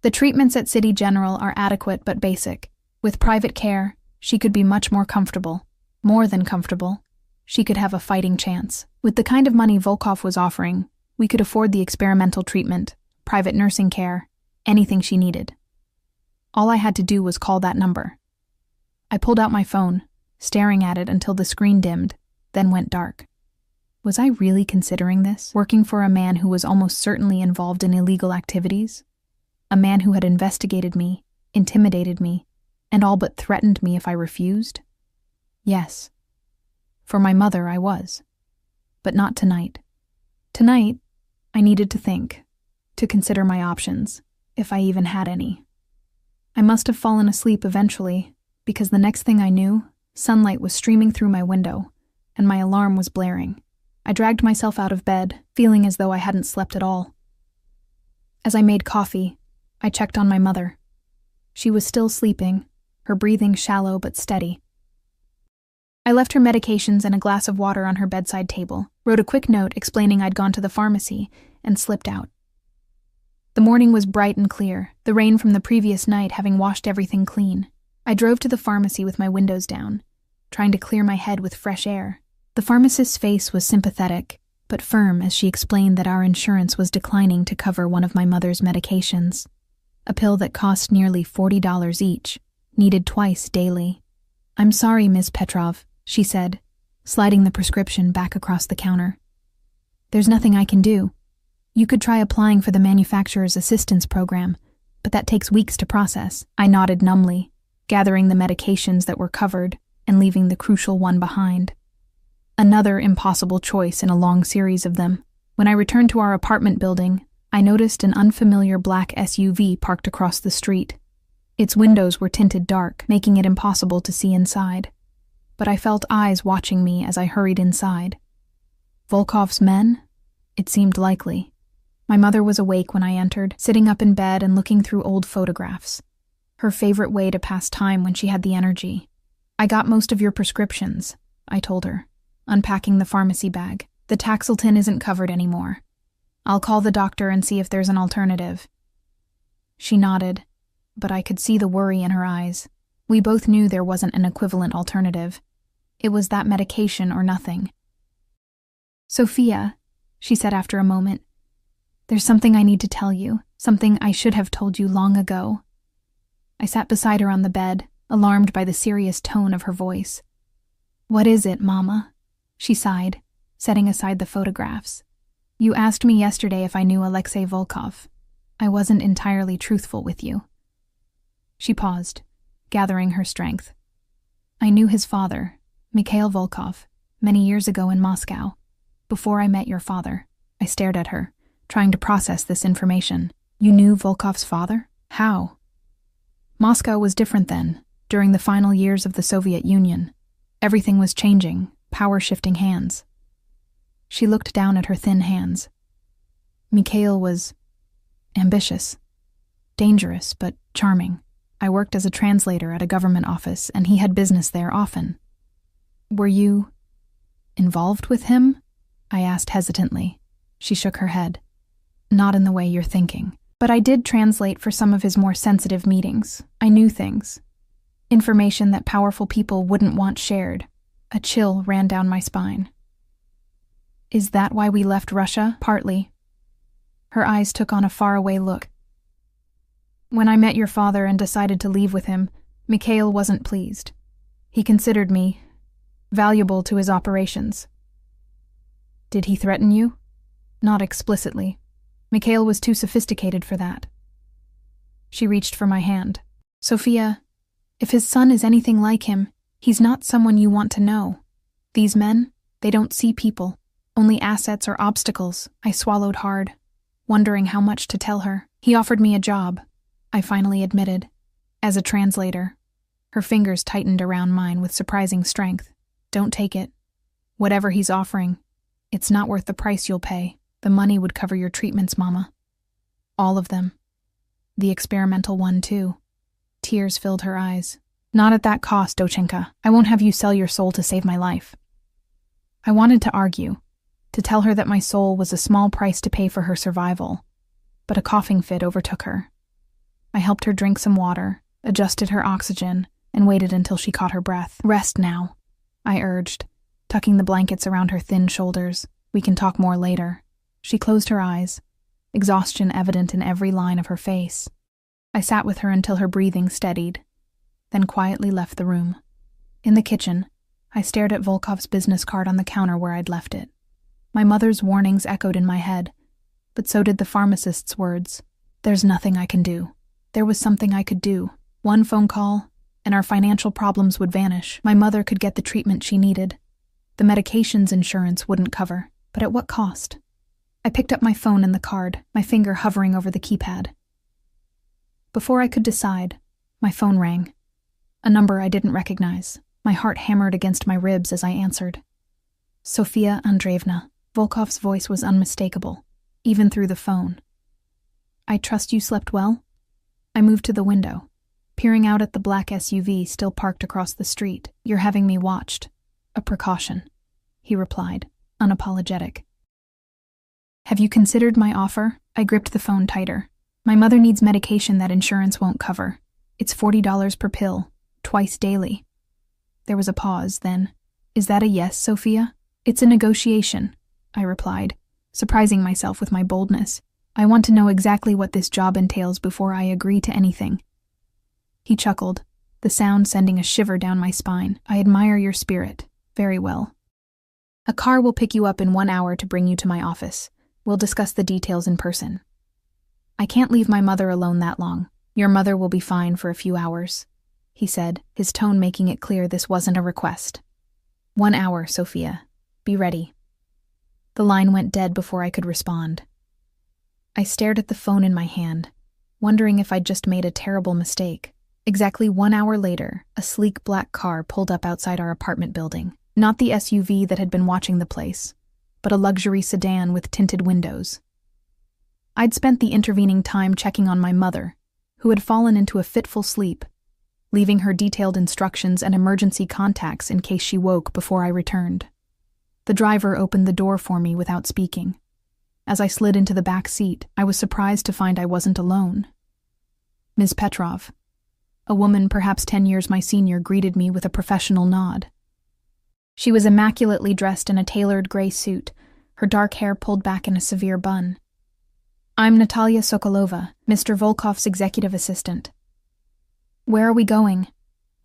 "The treatments at City General are adequate but basic. With private care, she could be much more comfortable. More than comfortable. She could have a fighting chance. With the kind of money Volkov was offering, we could afford the experimental treatment, private nursing care, anything she needed. All I had to do was call that number." I pulled out my phone, staring at it until the screen dimmed, then went dark. Was I really considering this? Working for a man who was almost certainly involved in illegal activities? A man who had investigated me, intimidated me, and all but threatened me if I refused? Yes. For my mother, I was. But not tonight. Tonight, I needed to think, to consider my options, if I even had any. I must have fallen asleep eventually, because the next thing I knew, sunlight was streaming through my window, and my alarm was blaring. I dragged myself out of bed, feeling as though I hadn't slept at all. As I made coffee, I checked on my mother. She was still sleeping, her breathing shallow but steady. I left her medications and a glass of water on her bedside table, wrote a quick note explaining I'd gone to the pharmacy, and slipped out. The morning was bright and clear, the rain from the previous night having washed everything clean. I drove to the pharmacy with my windows down, trying to clear my head with fresh air. The pharmacist's face was sympathetic, but firm as she explained that our insurance was declining to cover one of my mother's medications. A pill that cost nearly $40 each, needed twice daily. "I'm sorry, Ms. Petrov," she said, sliding the prescription back across the counter. "There's nothing I can do. You could try applying for the manufacturer's assistance program, but that takes weeks to process." I nodded numbly, gathering the medications that were covered and leaving the crucial one behind. Another impossible choice in a long series of them. When I returned to our apartment building, I noticed an unfamiliar black SUV parked across the street. Its windows were tinted dark, making it impossible to see inside. But I felt eyes watching me as I hurried inside. Volkov's men? It seemed likely. My mother was awake when I entered, sitting up in bed and looking through old photographs. Her favorite way to pass time when she had the energy. "I got most of your prescriptions," I told her, unpacking the pharmacy bag. "The Taxiltin isn't covered anymore. I'll call the doctor and see if there's an alternative." She nodded, but I could see the worry in her eyes. We both knew there wasn't an equivalent alternative. It was that medication or nothing. "Sophia," she said after a moment, "there's something I need to tell you, something I should have told you long ago." I sat beside her on the bed, alarmed by the serious tone of her voice. "What is it, Mama?" she sighed, setting aside the photographs. "You asked me yesterday if I knew Alexei Volkov. I wasn't entirely truthful with you." She paused, gathering her strength. "I knew his father, Mikhail Volkov, many years ago in Moscow. Before I met your father." I stared at her, trying to process this information. "You knew Volkov's father? How?" "Moscow was different then, during the final years of the Soviet Union. Everything was changing, power shifting hands." She looked down at her thin hands. "Mikhail was ambitious, dangerous, but charming. I worked as a translator at a government office, and he had business there often." "Were you involved with him?" I asked hesitantly. She shook her head. "Not in the way you're thinking. But I did translate for some of his more sensitive meetings. I knew things. Information that powerful people wouldn't want shared." A chill ran down my spine. "Is that why we left Russia?" "Partly." Her eyes took on a faraway look. "When I met your father and decided to leave with him, Mikhail wasn't pleased. He considered me valuable to his operations." "Did he threaten you?" "Not explicitly. Mikhail was too sophisticated for that." She reached for my hand. "Sophia, if his son is anything like him, he's not someone you want to know. These men, they don't see people, only assets or obstacles." I swallowed hard, wondering how much to tell her. "He offered me a job," I finally admitted, "as a translator." Her fingers tightened around mine with surprising strength. "Don't take it. Whatever he's offering, it's not worth the price you'll pay. The money would cover your treatments, Mama. All of them. The experimental one, too." Tears filled her eyes. "Not at that cost, Dochenka. I won't have you sell your soul to save my life." I wanted to argue, to tell her that my soul was a small price to pay for her survival, but a coughing fit overtook her. I helped her drink some water, adjusted her oxygen, and waited until she caught her breath. "Rest now," I urged, tucking the blankets around her thin shoulders. "We can talk more later." She closed her eyes, exhaustion evident in every line of her face. I sat with her until her breathing steadied, then quietly left the room. In the kitchen, I stared at Volkov's business card on the counter where I'd left it. My mother's warnings echoed in my head, but so did the pharmacist's words. There's nothing I can do. There was something I could do. One phone call, and our financial problems would vanish. My mother could get the treatment she needed. The medications insurance wouldn't cover, but at what cost? I picked up my phone and the card, my finger hovering over the keypad. Before I could decide, my phone rang. A number I didn't recognize. My heart hammered against my ribs as I answered. "Sophia Andreevna." Volkov's voice was unmistakable, even through the phone. "I trust you slept well?" I moved to the window, peering out at the black SUV still parked across the street. "You're having me watched. A precaution," he replied, unapologetic. "Have you considered my offer?" I gripped the phone tighter. "My mother needs medication that insurance won't cover. It's $40 per pill, twice daily." There was a pause, then, "Is that a yes, Sophia?" "It's a negotiation," I replied, surprising myself with my boldness. "I want to know exactly what this job entails before I agree to anything." He chuckled, the sound sending a shiver down my spine. "I admire your spirit. Very well. A car will pick you up in 1 hour to bring you to my office. We'll discuss the details in person." "I can't leave my mother alone that long. Your mother will be fine for a few hours," he said, his tone making it clear this wasn't a request. 1 hour, Sophia. Be ready." The line went dead before I could respond. I stared at the phone in my hand, wondering if I'd just made a terrible mistake. Exactly 1 hour later, a sleek black car pulled up outside our apartment building. Not the SUV that had been watching the place, but a luxury sedan with tinted windows. I'd spent the intervening time checking on my mother, who had fallen into a fitful sleep, leaving her detailed instructions and emergency contacts in case she woke before I returned. The driver opened the door for me without speaking. As I slid into the back seat, I was surprised to find I wasn't alone. Ms. Petrov, a woman perhaps 10 years my senior, greeted me with a professional nod. She was immaculately dressed in a tailored gray suit, her dark hair pulled back in a severe bun. "I'm Natalia Sokolova, Mr. Volkov's executive assistant." "Where are we going?"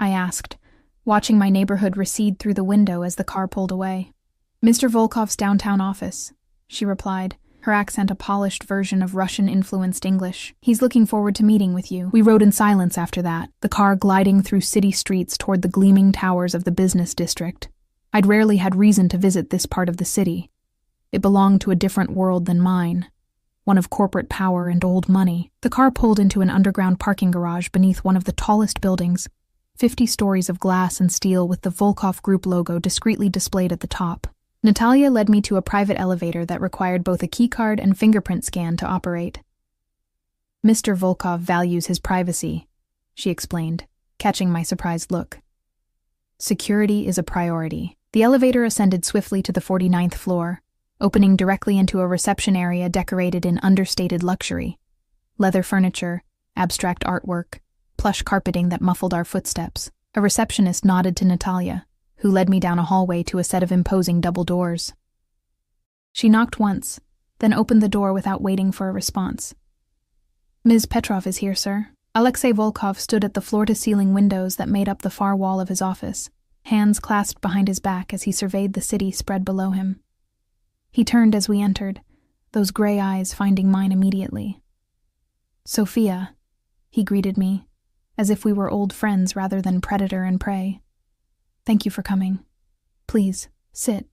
I asked, watching my neighborhood recede through the window as the car pulled away. "Mr. Volkov's downtown office," she replied, her accent a polished version of Russian-influenced English. "He's looking forward to meeting with you." We rode in silence after that, the car gliding through city streets toward the gleaming towers of the business district. I'd rarely had reason to visit this part of the city. It belonged to a different world than mine, one of corporate power and old money. The car pulled into an underground parking garage beneath one of the tallest buildings, 50 stories of glass and steel with the Volkov Group logo discreetly displayed at the top. Natalia led me to a private elevator that required both a keycard and fingerprint scan to operate. "Mr. Volkov values his privacy," she explained, catching my surprised look. "Security is a priority." The elevator ascended swiftly to the 49th floor, opening directly into a reception area decorated in understated luxury. Leather furniture, abstract artwork, plush carpeting that muffled our footsteps. A receptionist nodded to Natalia, who led me down a hallway to a set of imposing double doors. She knocked once, then opened the door without waiting for a response. "Ms. Petrov is here, sir." Alexei Volkov stood at the floor-to-ceiling windows that made up the far wall of his office, hands clasped behind his back as he surveyed the city spread below him. He turned as we entered, those gray eyes finding mine immediately. "Sophia," he greeted me, as if we were old friends rather than predator and prey. "Thank you for coming. Please, sit."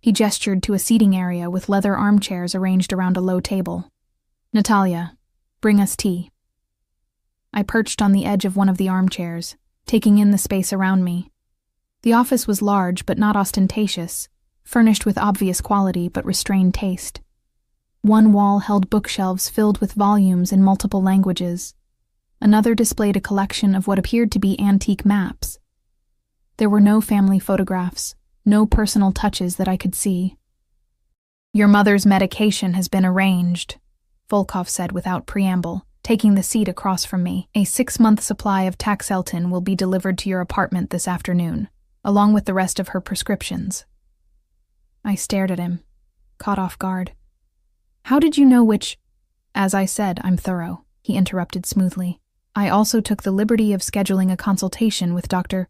He gestured to a seating area with leather armchairs arranged around a low table. "Natalia, bring us tea." I perched on the edge of one of the armchairs, taking in the space around me. The office was large but not ostentatious, furnished with obvious quality but restrained taste. One wall held bookshelves filled with volumes in multiple languages. Another displayed a collection of what appeared to be antique maps. There were no family photographs, no personal touches that I could see. "Your mother's medication has been arranged," Volkov said without preamble, taking the seat across from me. "A 6-month supply of Taxeltin will be delivered to your apartment this afternoon, along with the rest of her prescriptions." I stared at him, caught off guard. "How did you know which—" "As I said, I'm thorough," he interrupted smoothly. "I also took the liberty of scheduling a consultation with Dr.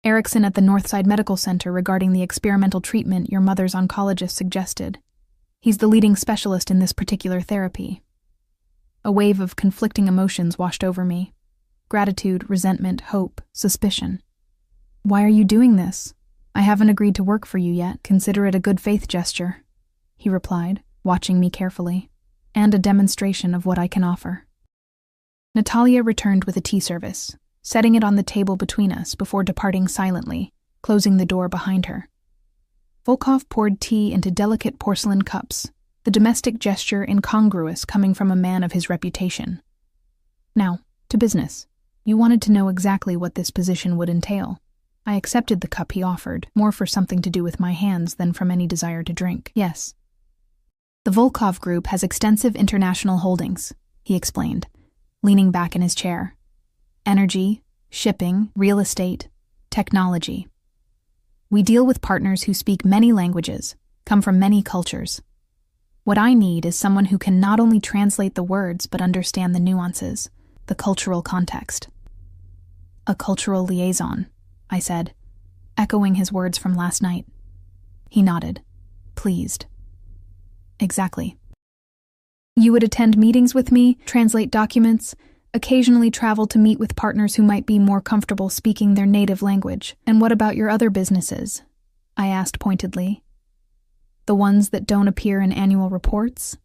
Erickson at the Northside Medical Center regarding the experimental treatment your mother's oncologist suggested. He's the leading specialist in this particular therapy." A wave of conflicting emotions washed over me. Gratitude, resentment, hope, suspicion. "Why are you doing this? I haven't agreed to work for you yet. Consider it a good faith gesture," he replied, watching me carefully, "and a demonstration of what I can offer." Natalia returned with a tea service, setting it on the table between us before departing silently, closing the door behind her. Volkov poured tea into delicate porcelain cups, the domestic gesture incongruous coming from a man of his reputation. "Now, to business. You wanted to know exactly what this position would entail." I accepted the cup he offered, more for something to do with my hands than from any desire to drink. "Yes. The Volkov Group has extensive international holdings," he explained, leaning back in his chair. "Energy, shipping, real estate, technology. We deal with partners who speak many languages, come from many cultures. What I need is someone who can not only translate the words but understand the nuances, the cultural context." "A cultural liaison," I said, echoing his words from last night. He nodded, pleased. "Exactly. You would attend meetings with me, translate documents, occasionally travel to meet with partners who might be more comfortable speaking their native language. And what about your other businesses?" I asked pointedly. "The ones that don't appear in annual reports?"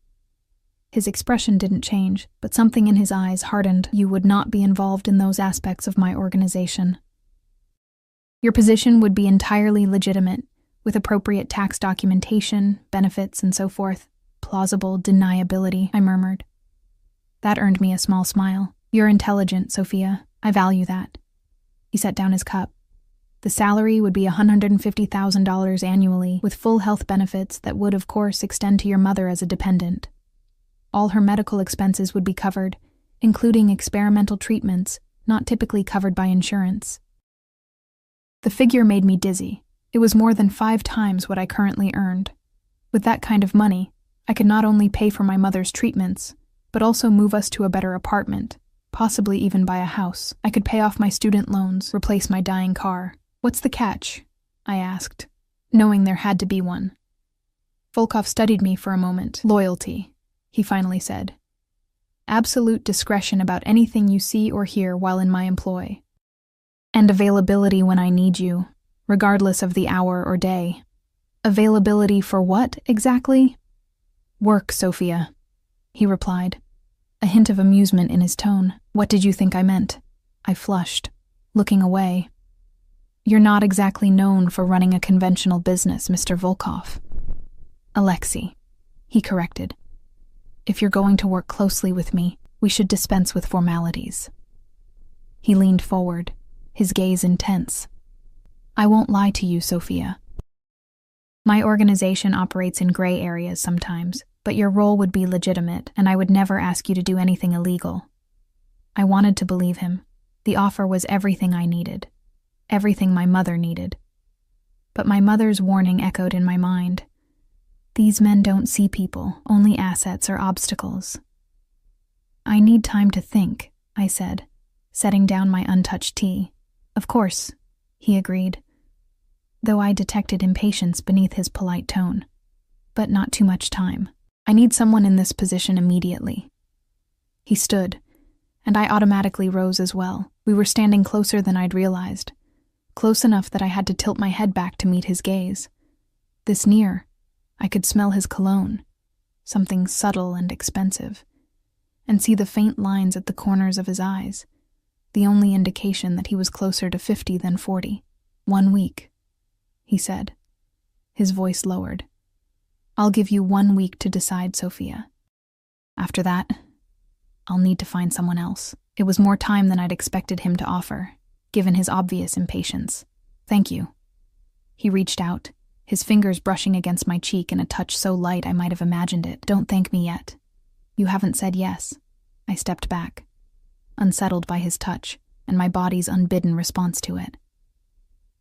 His expression didn't change, but something in his eyes hardened. "You would not be involved in those aspects of my organization. Your position would be entirely legitimate, with appropriate tax documentation, benefits, and so forth." "Plausible deniability," I murmured. That earned me a small smile. You're intelligent, Sophia. I value that. He set down his cup. The salary would be $150,000 annually, with full health benefits that would, of course, extend to your mother as a dependent. All her medical expenses would be covered, including experimental treatments, not typically covered by insurance. The figure made me dizzy. It was more than 5 times what I currently earned. With that kind of money, I could not only pay for my mother's treatments, but also move us to a better apartment, possibly even buy a house. I could pay off my student loans, replace my dying car. What's the catch? I asked, knowing there had to be one. Volkov studied me for a moment. Loyalty, he finally said. Absolute discretion about anything you see or hear while in my employ. And availability when I need you, regardless of the hour or day. Availability for what, exactly? Work, Sophia, he replied, a hint of amusement in his tone. What did you think I meant? I flushed, looking away. You're not exactly known for running a conventional business, Mr. Volkov. Alexei, he corrected. If you're going to work closely with me, we should dispense with formalities. He leaned forward, his gaze intense. I won't lie to you, Sophia. My organization operates in gray areas sometimes, but your role would be legitimate, and I would never ask you to do anything illegal. I wanted to believe him. The offer was everything I needed. Everything my mother needed. But my mother's warning echoed in my mind. These men don't see people, only assets or obstacles. I need time to think, I said, setting down my untouched tea. Of course, he agreed, though I detected impatience beneath his polite tone. But not too much time. I need someone in this position immediately. He stood, and I automatically rose as well. We were standing closer than I'd realized. Close enough that I had to tilt my head back to meet his gaze. This near, I could smell his cologne, something subtle and expensive, and see the faint lines at the corners of his eyes, the only indication that he was closer to 50 than 40. 1 week, he said, his voice lowered. I'll give you 1 week to decide, Sophia. After that, I'll need to find someone else. It was more time than I'd expected him to offer, given his obvious impatience. Thank you. He reached out, his fingers brushing against my cheek in a touch so light I might have imagined it. Don't thank me yet. You haven't said yes. I stepped back, unsettled by his touch and my body's unbidden response to it.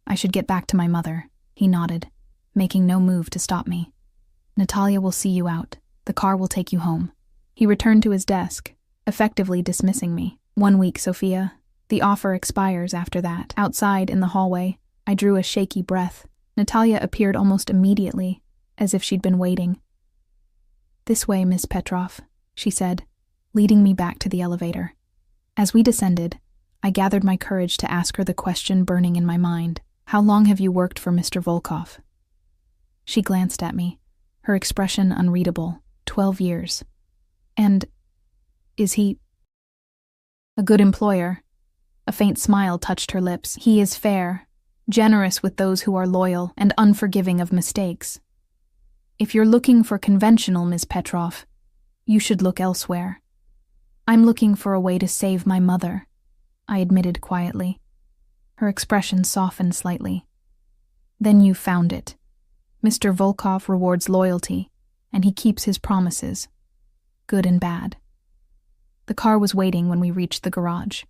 I should get back to my mother, he nodded, making no move to stop me. Natalia will see you out. The car will take you home. He returned to his desk, effectively dismissing me. 1 week, Sophia. The offer expires after that. Outside, in the hallway, I drew a shaky breath. Natalia appeared almost immediately, as if she'd been waiting. This way, Miss Petrov, she said, leading me back to the elevator. As we descended, I gathered my courage to ask her the question burning in my mind. How long have you worked for Mr. Volkov? She glanced at me, her expression unreadable. 12 years. And is he a good employer? A faint smile touched her lips. He is fair, generous with those who are loyal, and unforgiving of mistakes. If you're looking for conventional, Miss Petrov, you should look elsewhere. I'm looking for a way to save my mother, I admitted quietly. Her expression softened slightly. Then you found it. Mr. Volkov rewards loyalty, and he keeps his promises, good and bad. The car was waiting when we reached the garage.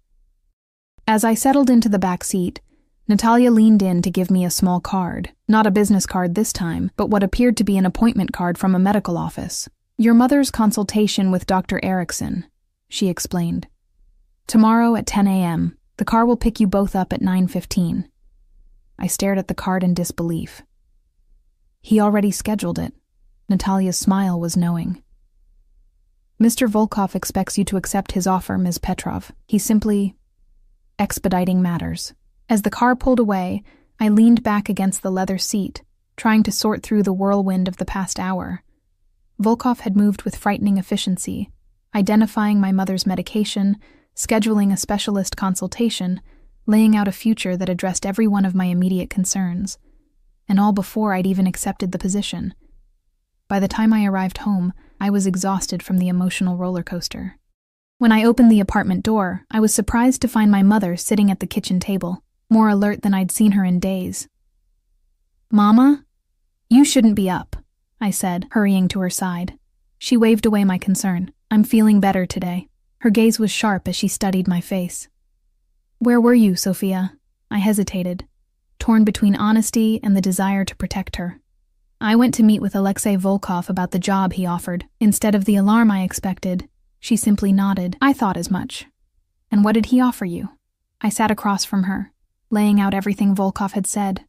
As I settled into the back seat, Natalia leaned in to give me a small card, not a business card this time, but what appeared to be an appointment card from a medical office. Your mother's consultation with Dr. Erickson, she explained. Tomorrow at 10 a.m., the car will pick you both up at 9:15. I stared at the card in disbelief. He already scheduled it. Natalia's smile was knowing. Mr. Volkov expects you to accept his offer, Ms. Petrov. He's simply expediting matters. As the car pulled away, I leaned back against the leather seat, trying to sort through the whirlwind of the past hour. Volkov had moved with frightening efficiency, identifying my mother's medication, scheduling a specialist consultation, laying out a future that addressed every one of my immediate concerns, and all before I'd even accepted the position. By the time I arrived home, I was exhausted from the emotional roller coaster. When I opened the apartment door, I was surprised to find my mother sitting at the kitchen table, more alert than I'd seen her in days. "Mama? You shouldn't be up," I said, hurrying to her side. She waved away my concern. "I'm feeling better today." Her gaze was sharp as she studied my face. "Where were you, Sophia?" I hesitated, torn between honesty and the desire to protect her. "I went to meet with Alexei Volkov about the job he offered." Instead of the alarm I expected, she simply nodded. "I thought as much." "And what did he offer you?" I sat across from her, laying out everything Volkov had said.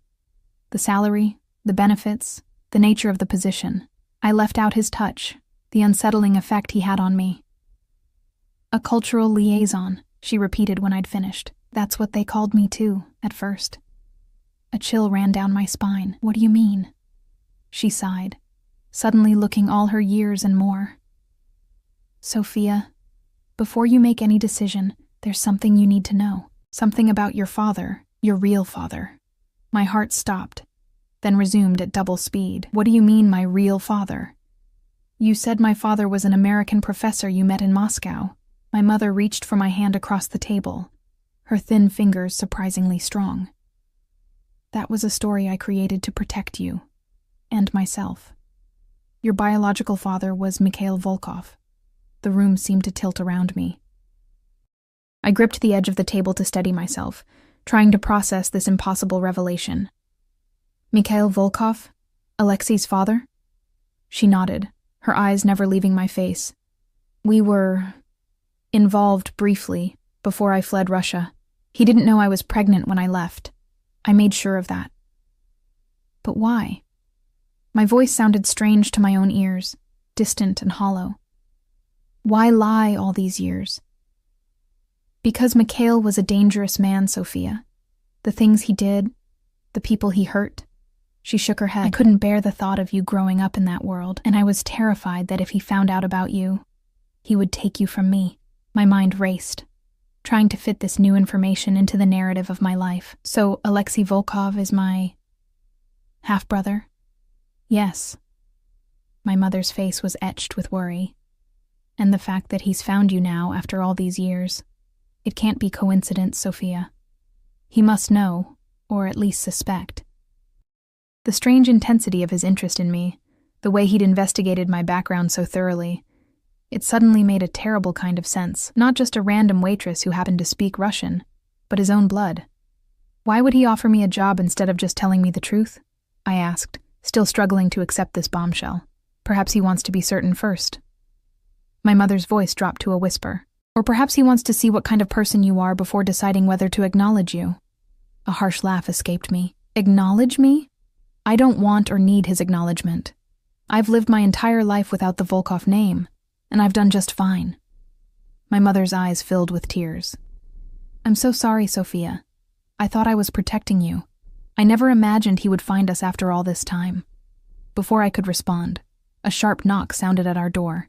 The salary, the benefits, the nature of the position. I left out his touch, the unsettling effect he had on me. "A cultural liaison," she repeated when I'd finished. "That's what they called me too, at first." A chill ran down my spine. "What do you mean?" She sighed, suddenly looking all her years and more. "Sophia, before you make any decision, there's something you need to know. Something about your father, your real father." My heart stopped, then resumed at double speed. "What do you mean, my real father?" "You said my father was an American professor you met in Moscow." My mother reached for my hand across the table, her thin fingers surprisingly strong. "That was a story I created to protect you, and myself. Your biological father was Mikhail Volkov." The room seemed to tilt around me. I gripped the edge of the table to steady myself, trying to process this impossible revelation. "Mikhail Volkov? Alexei's father?" She nodded, her eyes never leaving my face. "We were involved briefly before I fled Russia. He didn't know I was pregnant when I left. I made sure of that." "But why?" My voice sounded strange to my own ears, distant and hollow. "Why lie all these years?" "Because Mikhail was a dangerous man, Sophia. The things he did, the people he hurt." She shook her head. "I couldn't bear the thought of you growing up in that world, and I was terrified that if he found out about you, he would take you from me." My mind raced, trying to fit this new information into the narrative of my life. "So Alexei Volkov is my half-brother?" "Yes." My mother's face was etched with worry. "And the fact that he's found you now after all these years. It can't be coincidence, Sophia. He must know, or at least suspect." The strange intensity of his interest in me, the way he'd investigated my background so thoroughly, it suddenly made a terrible kind of sense. Not just a random waitress who happened to speak Russian, but his own blood. "Why would he offer me a job instead of just telling me the truth?" I asked, still struggling to accept this bombshell. "Perhaps he wants to be certain first." My mother's voice dropped to a whisper. "Or perhaps he wants to see what kind of person you are before deciding whether to acknowledge you." A harsh laugh escaped me. "Acknowledge me? I don't want or need his acknowledgement. I've lived my entire life without the Volkov name, and I've done just fine." My mother's eyes filled with tears. "I'm so sorry, Sophia. I thought I was protecting you. I never imagined he would find us after all this time." Before I could respond, a sharp knock sounded at our door.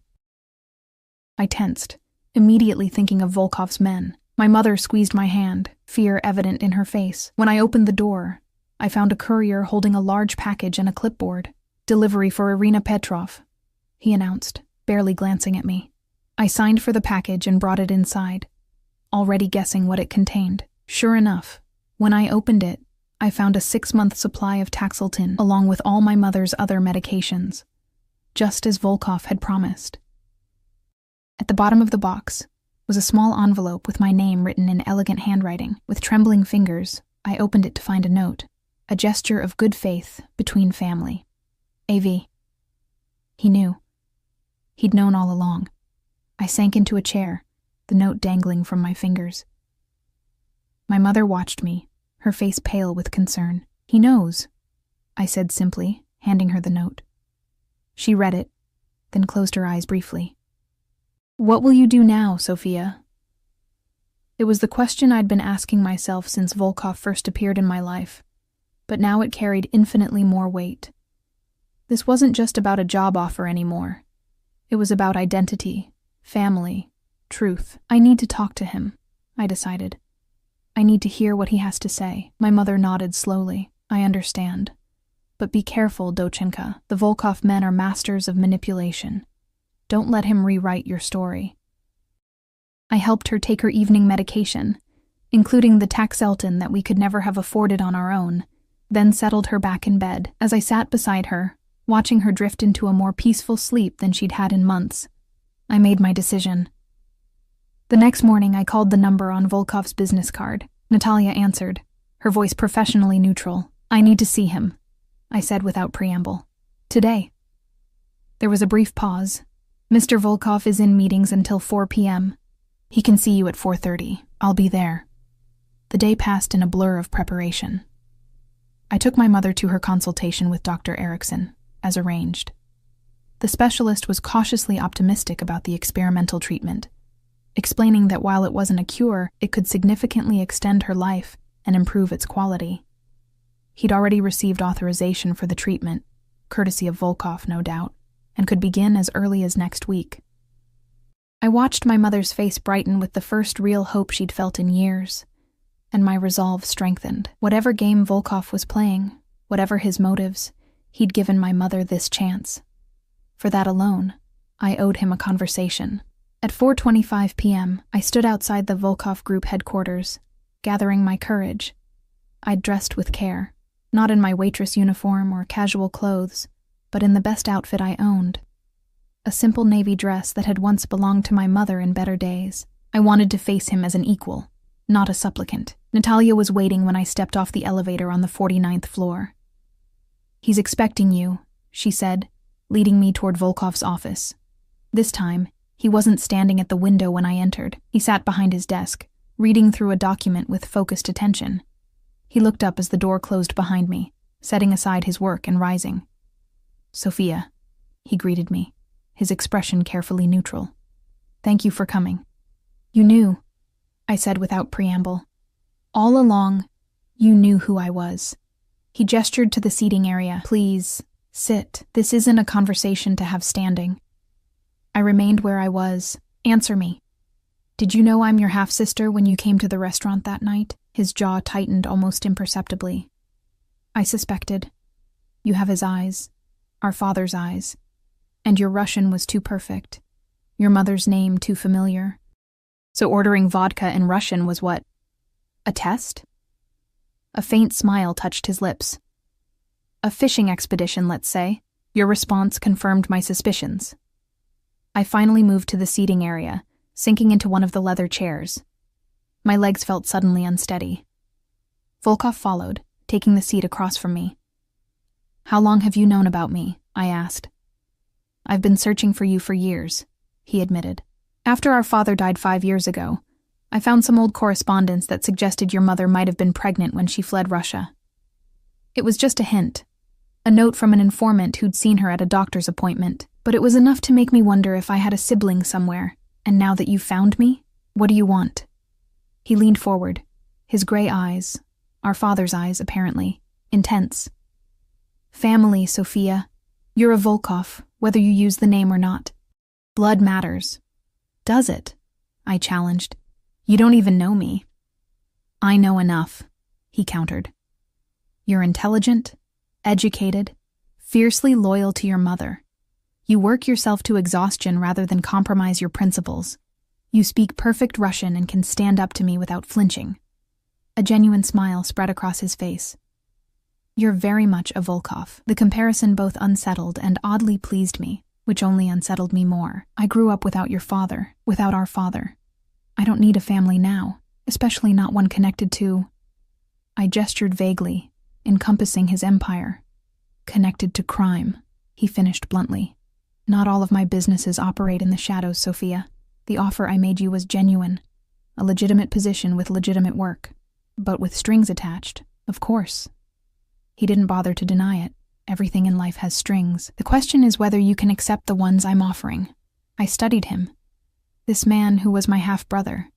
I tensed, immediately thinking of Volkov's men. My mother squeezed my hand, fear evident in her face. When I opened the door, I found a courier holding a large package and a clipboard. "Delivery for Irina Petrov," he announced, barely glancing at me. I signed for the package and brought it inside, already guessing what it contained. Sure enough, when I opened it, I found a 6-month supply of Taxiltin, along with all my mother's other medications, just as Volkov had promised. At the bottom of the box was a small envelope with my name written in elegant handwriting. With trembling fingers, I opened it to find a note, a gesture of good faith between family. AV. He knew. He'd known all along. I sank into a chair, the note dangling from my fingers. My mother watched me, her face pale with concern. "He knows," I said simply, handing her the note. She read it, then closed her eyes briefly. "What will you do now, Sophia?" It was the question I'd been asking myself since Volkov first appeared in my life, but now it carried infinitely more weight. This wasn't just about a job offer anymore. It was about identity, family, truth. I need to talk to him, I decided. I need to hear what he has to say. My mother nodded slowly. "I understand. But be careful, Dochenka. The Volkov men are masters of manipulation. Don't let him rewrite your story." I helped her take her evening medication, including the Taxelton that we could never have afforded on our own, then settled her back in bed as I sat beside her, watching her drift into a more peaceful sleep than she'd had in months. I made my decision. The next morning, I called the number on Volkov's business card. Natalia answered, her voice professionally neutral. "I need to see him," I said without preamble. "Today." There was a brief pause. "Mr. Volkov is in meetings until 4 p.m. He can see you at 4:30. I'll be there." The day passed in a blur of preparation. I took my mother to her consultation with Dr. Erickson, as arranged. The specialist was cautiously optimistic about the experimental treatment, explaining that while it wasn't a cure, it could significantly extend her life and improve its quality. He'd already received authorization for the treatment, courtesy of Volkov, no doubt, and could begin as early as next week. I watched my mother's face brighten with the first real hope she'd felt in years, and my resolve strengthened. Whatever game Volkov was playing, whatever his motives, he'd given my mother this chance. For that alone, I owed him a conversation. At 4:25 p.m., I stood outside the Volkov Group headquarters, gathering my courage. I'd dressed with care, not in my waitress uniform or casual clothes, but in the best outfit I owned. A simple navy dress that had once belonged to my mother in better days. I wanted to face him as an equal, not a supplicant. Natalia was waiting when I stepped off the elevator on the 49th floor. "He's expecting you," she said, leading me toward Volkov's office. This time, he wasn't standing at the window when I entered. He sat behind his desk, reading through a document with focused attention. He looked up as the door closed behind me, setting aside his work and rising. "Sophia," he greeted me, his expression carefully neutral. "Thank you for coming." "You knew," I said without preamble. "All along, you knew who I was." He gestured to the seating area. "Please, sit. This isn't a conversation to have standing." I remained where I was. "Answer me. Did you know I'm your half-sister when you came to the restaurant that night?" His jaw tightened almost imperceptibly. "I suspected. You have his eyes, our father's eyes, and your Russian was too perfect. Your mother's name too familiar. So ordering vodka in Russian was what? A test?" A faint smile touched his lips. "A fishing expedition, let's say. Your response confirmed my suspicions." I finally moved to the seating area, sinking into one of the leather chairs. My legs felt suddenly unsteady. Volkov followed, taking the seat across from me. "How long have you known about me?" I asked. "I've been searching for you for years," he admitted. "After our father died 5 years ago, I found some old correspondence that suggested your mother might have been pregnant when she fled Russia. It was just a hint, a note from an informant who'd seen her at a doctor's appointment, but it was enough to make me wonder if I had a sibling somewhere. And now that you've found me, what do you want?" He leaned forward, his gray eyes, our father's eyes apparently, intense. "Family, Sophia. You're a Volkov, whether you use the name or not. Blood matters." "Does it?" I challenged. "You don't even know me." "I know enough," he countered. "You're intelligent, educated, fiercely loyal to your mother. You work yourself to exhaustion rather than compromise your principles. You speak perfect Russian and can stand up to me without flinching." A genuine smile spread across his face. "You're very much a Volkov." The comparison both unsettled and oddly pleased me, which only unsettled me more. "I grew up without your father, without our father. I don't need a family now, especially not one connected to—" I gestured vaguely, encompassing his empire. "Connected to crime," he finished bluntly. "Not all of my businesses operate in the shadows, Sophia. The offer I made you was genuine, a legitimate position with legitimate work, but with strings attached, of course." He didn't bother to deny it. Everything in life has strings. The question is whether you can accept the ones I'm offering. I studied him. This man who was my half-brother,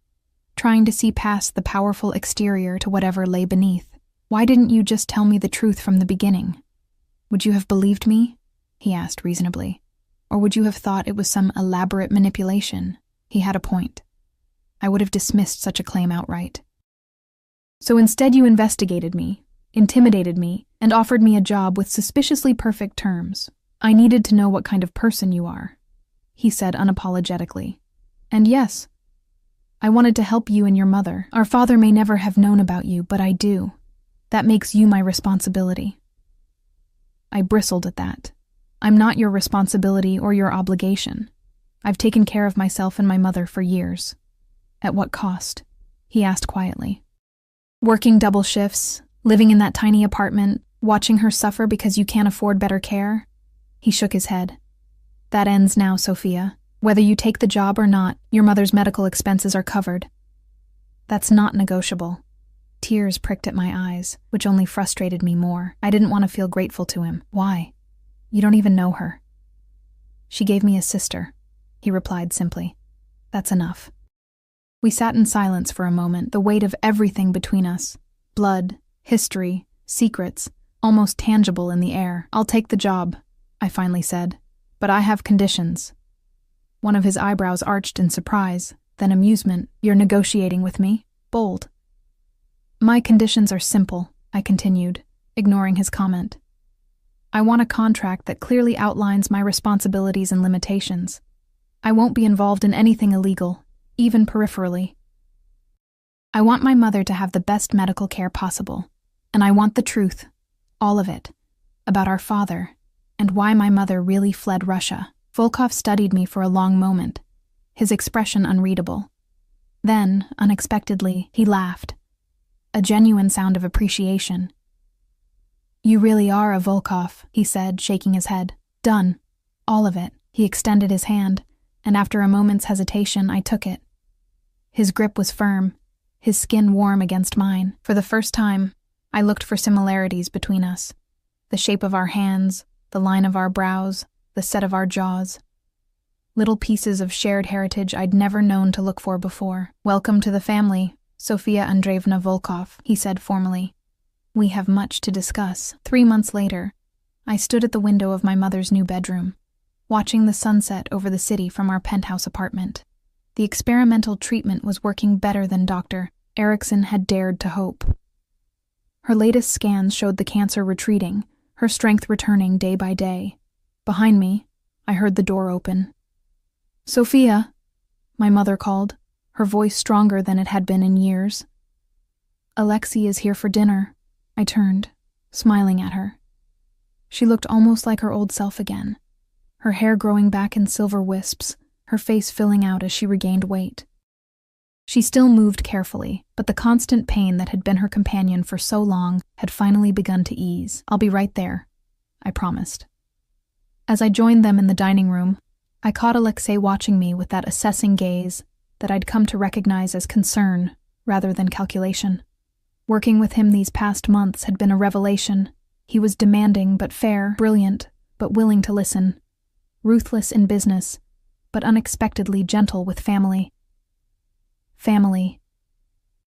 trying to see past the powerful exterior to whatever lay beneath. "Why didn't you just tell me the truth from the beginning? Would you have believed me?" he asked reasonably. "Or would you have thought it was some elaborate manipulation?" He had a point. I would have dismissed such a claim outright. "So instead you investigated me, intimidated me, and offered me a job with suspiciously perfect terms. I needed to know what kind of person you are," he said unapologetically. "And yes, I wanted to help you and your mother. Our father may never have known about you, but I do. That makes you my responsibility." I bristled at that. "I'm not your responsibility or your obligation. I've taken care of myself and my mother for years." "At what cost?" he asked quietly. "Working double shifts, living in that tiny apartment, watching her suffer because you can't afford better care?" He shook his head. "That ends now, Sophia. Whether you take the job or not, your mother's medical expenses are covered." "That's not negotiable." Tears pricked at my eyes, which only frustrated me more. I didn't want to feel grateful to him. "Why? You don't even know her." "She gave me a sister," he replied simply. "That's enough." We sat in silence for a moment, the weight of everything between us. Blood, history, secrets, almost tangible in the air. "I'll take the job," I finally said, "but I have conditions." One of his eyebrows arched in surprise, then amusement. "You're negotiating with me?" Bold. "My conditions are simple," I continued, ignoring his comment. "I want a contract that clearly outlines my responsibilities and limitations. I won't be involved in anything illegal, even peripherally. I want my mother to have the best medical care possible, and I want the truth, all of it, about our father and why my mother really fled Russia." Volkov studied me for a long moment, his expression unreadable. Then, unexpectedly, he laughed, a genuine sound of appreciation. "You really are a Volkov," he said, shaking his head. "Done. All of it." He extended his hand, and after a moment's hesitation, I took it. His grip was firm, his skin warm against mine. For the first time, I looked for similarities between us. The shape of our hands, the line of our brows, the set of our jaws. Little pieces of shared heritage I'd never known to look for before. "Welcome to the family, Sofia Andreevna Volkov," he said formally. "We have much to discuss." 3 months later, I stood at the window of my mother's new bedroom, watching the sunset over the city from our penthouse apartment. The experimental treatment was working better than Dr. Erickson had dared to hope. Her latest scans showed the cancer retreating, her strength returning day by day. Behind me, I heard the door open. "Sophia," my mother called, her voice stronger than it had been in years. "Alexei is here for dinner." I turned, smiling at her. She looked almost like her old self again, her hair growing back in silver wisps, her face filling out as she regained weight. She still moved carefully, but the constant pain that had been her companion for so long had finally begun to ease. "I'll be right there," I promised. As I joined them in the dining room, I caught Alexei watching me with that assessing gaze that I'd come to recognize as concern rather than calculation. Working with him these past months had been a revelation. He was demanding but fair, brilliant but willing to listen, ruthless in business, but unexpectedly gentle with family. Family.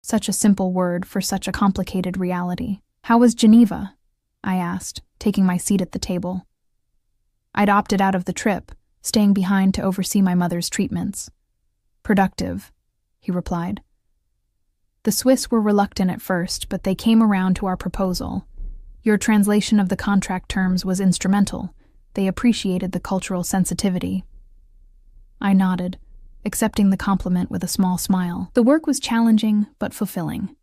Such a simple word for such a complicated reality. "How was Geneva?" I asked, taking my seat at the table. I'd opted out of the trip, staying behind to oversee my mother's treatments. "Productive," he replied. "The Swiss were reluctant at first, but they came around to our proposal. Your translation of the contract terms was instrumental. They appreciated the cultural sensitivity." I nodded, accepting the compliment with a small smile. The work was challenging but fulfilling,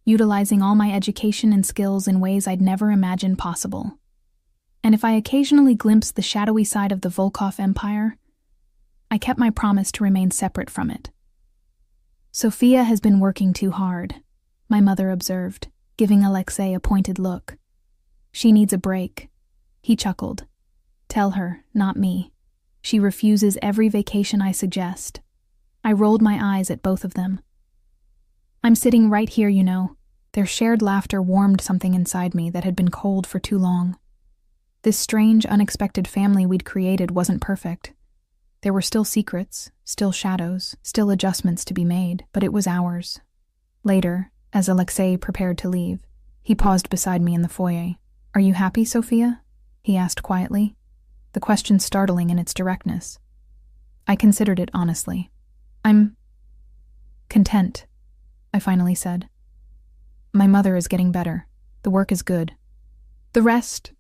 utilizing all my education and skills in ways I'd never imagined possible. And if I occasionally glimpsed the shadowy side of the Volkov Empire, I kept my promise to remain separate from it. "Sophia has been working too hard," my mother observed, giving Alexei a pointed look. "She needs a break." He chuckled. "Tell her, not me. She refuses every vacation I suggest." I rolled my eyes at both of them. "I'm sitting right here, you know." Their shared laughter warmed something inside me that had been cold for too long. This strange, unexpected family we'd created wasn't perfect. There were still secrets, still shadows, still adjustments to be made, but it was ours. Later, as Alexei prepared to leave, he paused beside me in the foyer. "Are you happy, Sophia?" he asked quietly, the question startling in its directness. I considered it honestly. "I'm content," I finally said. "My mother is getting better. The work is good. The rest..."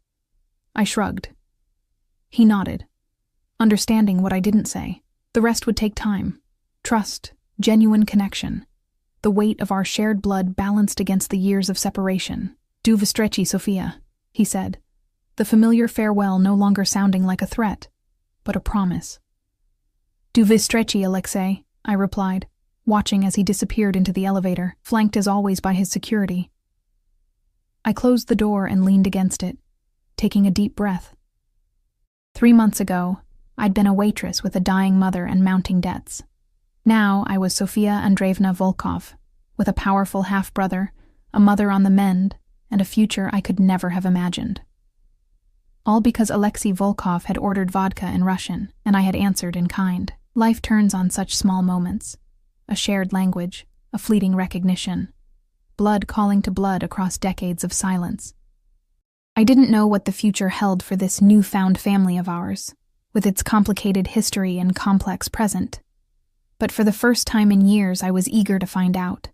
I shrugged. He nodded, understanding what I didn't say. The rest would take time. Trust, Genuine connection. The weight of our shared blood balanced against the years of separation. Du vstrechi, Sophia, he said, the familiar farewell no longer sounding like a threat, but a promise. Du vstrechi, Alexei, I replied, watching as he disappeared into the elevator, flanked as always by his security. I closed the door and leaned against it, taking a deep breath. 3 months ago, I'd been a waitress with a dying mother and mounting debts. Now I was Sofia Andreevna Volkov, with a powerful half-brother, a mother on the mend, and a future I could never have imagined. All because Alexei Volkov had ordered vodka in Russian, and I had answered in kind. Life turns on such small moments. A shared language, a fleeting recognition. Blood calling to blood across decades of silence. I didn't know what the future held for this newfound family of ours, with its complicated history and complex present. But for the first time in years, I was eager to find out.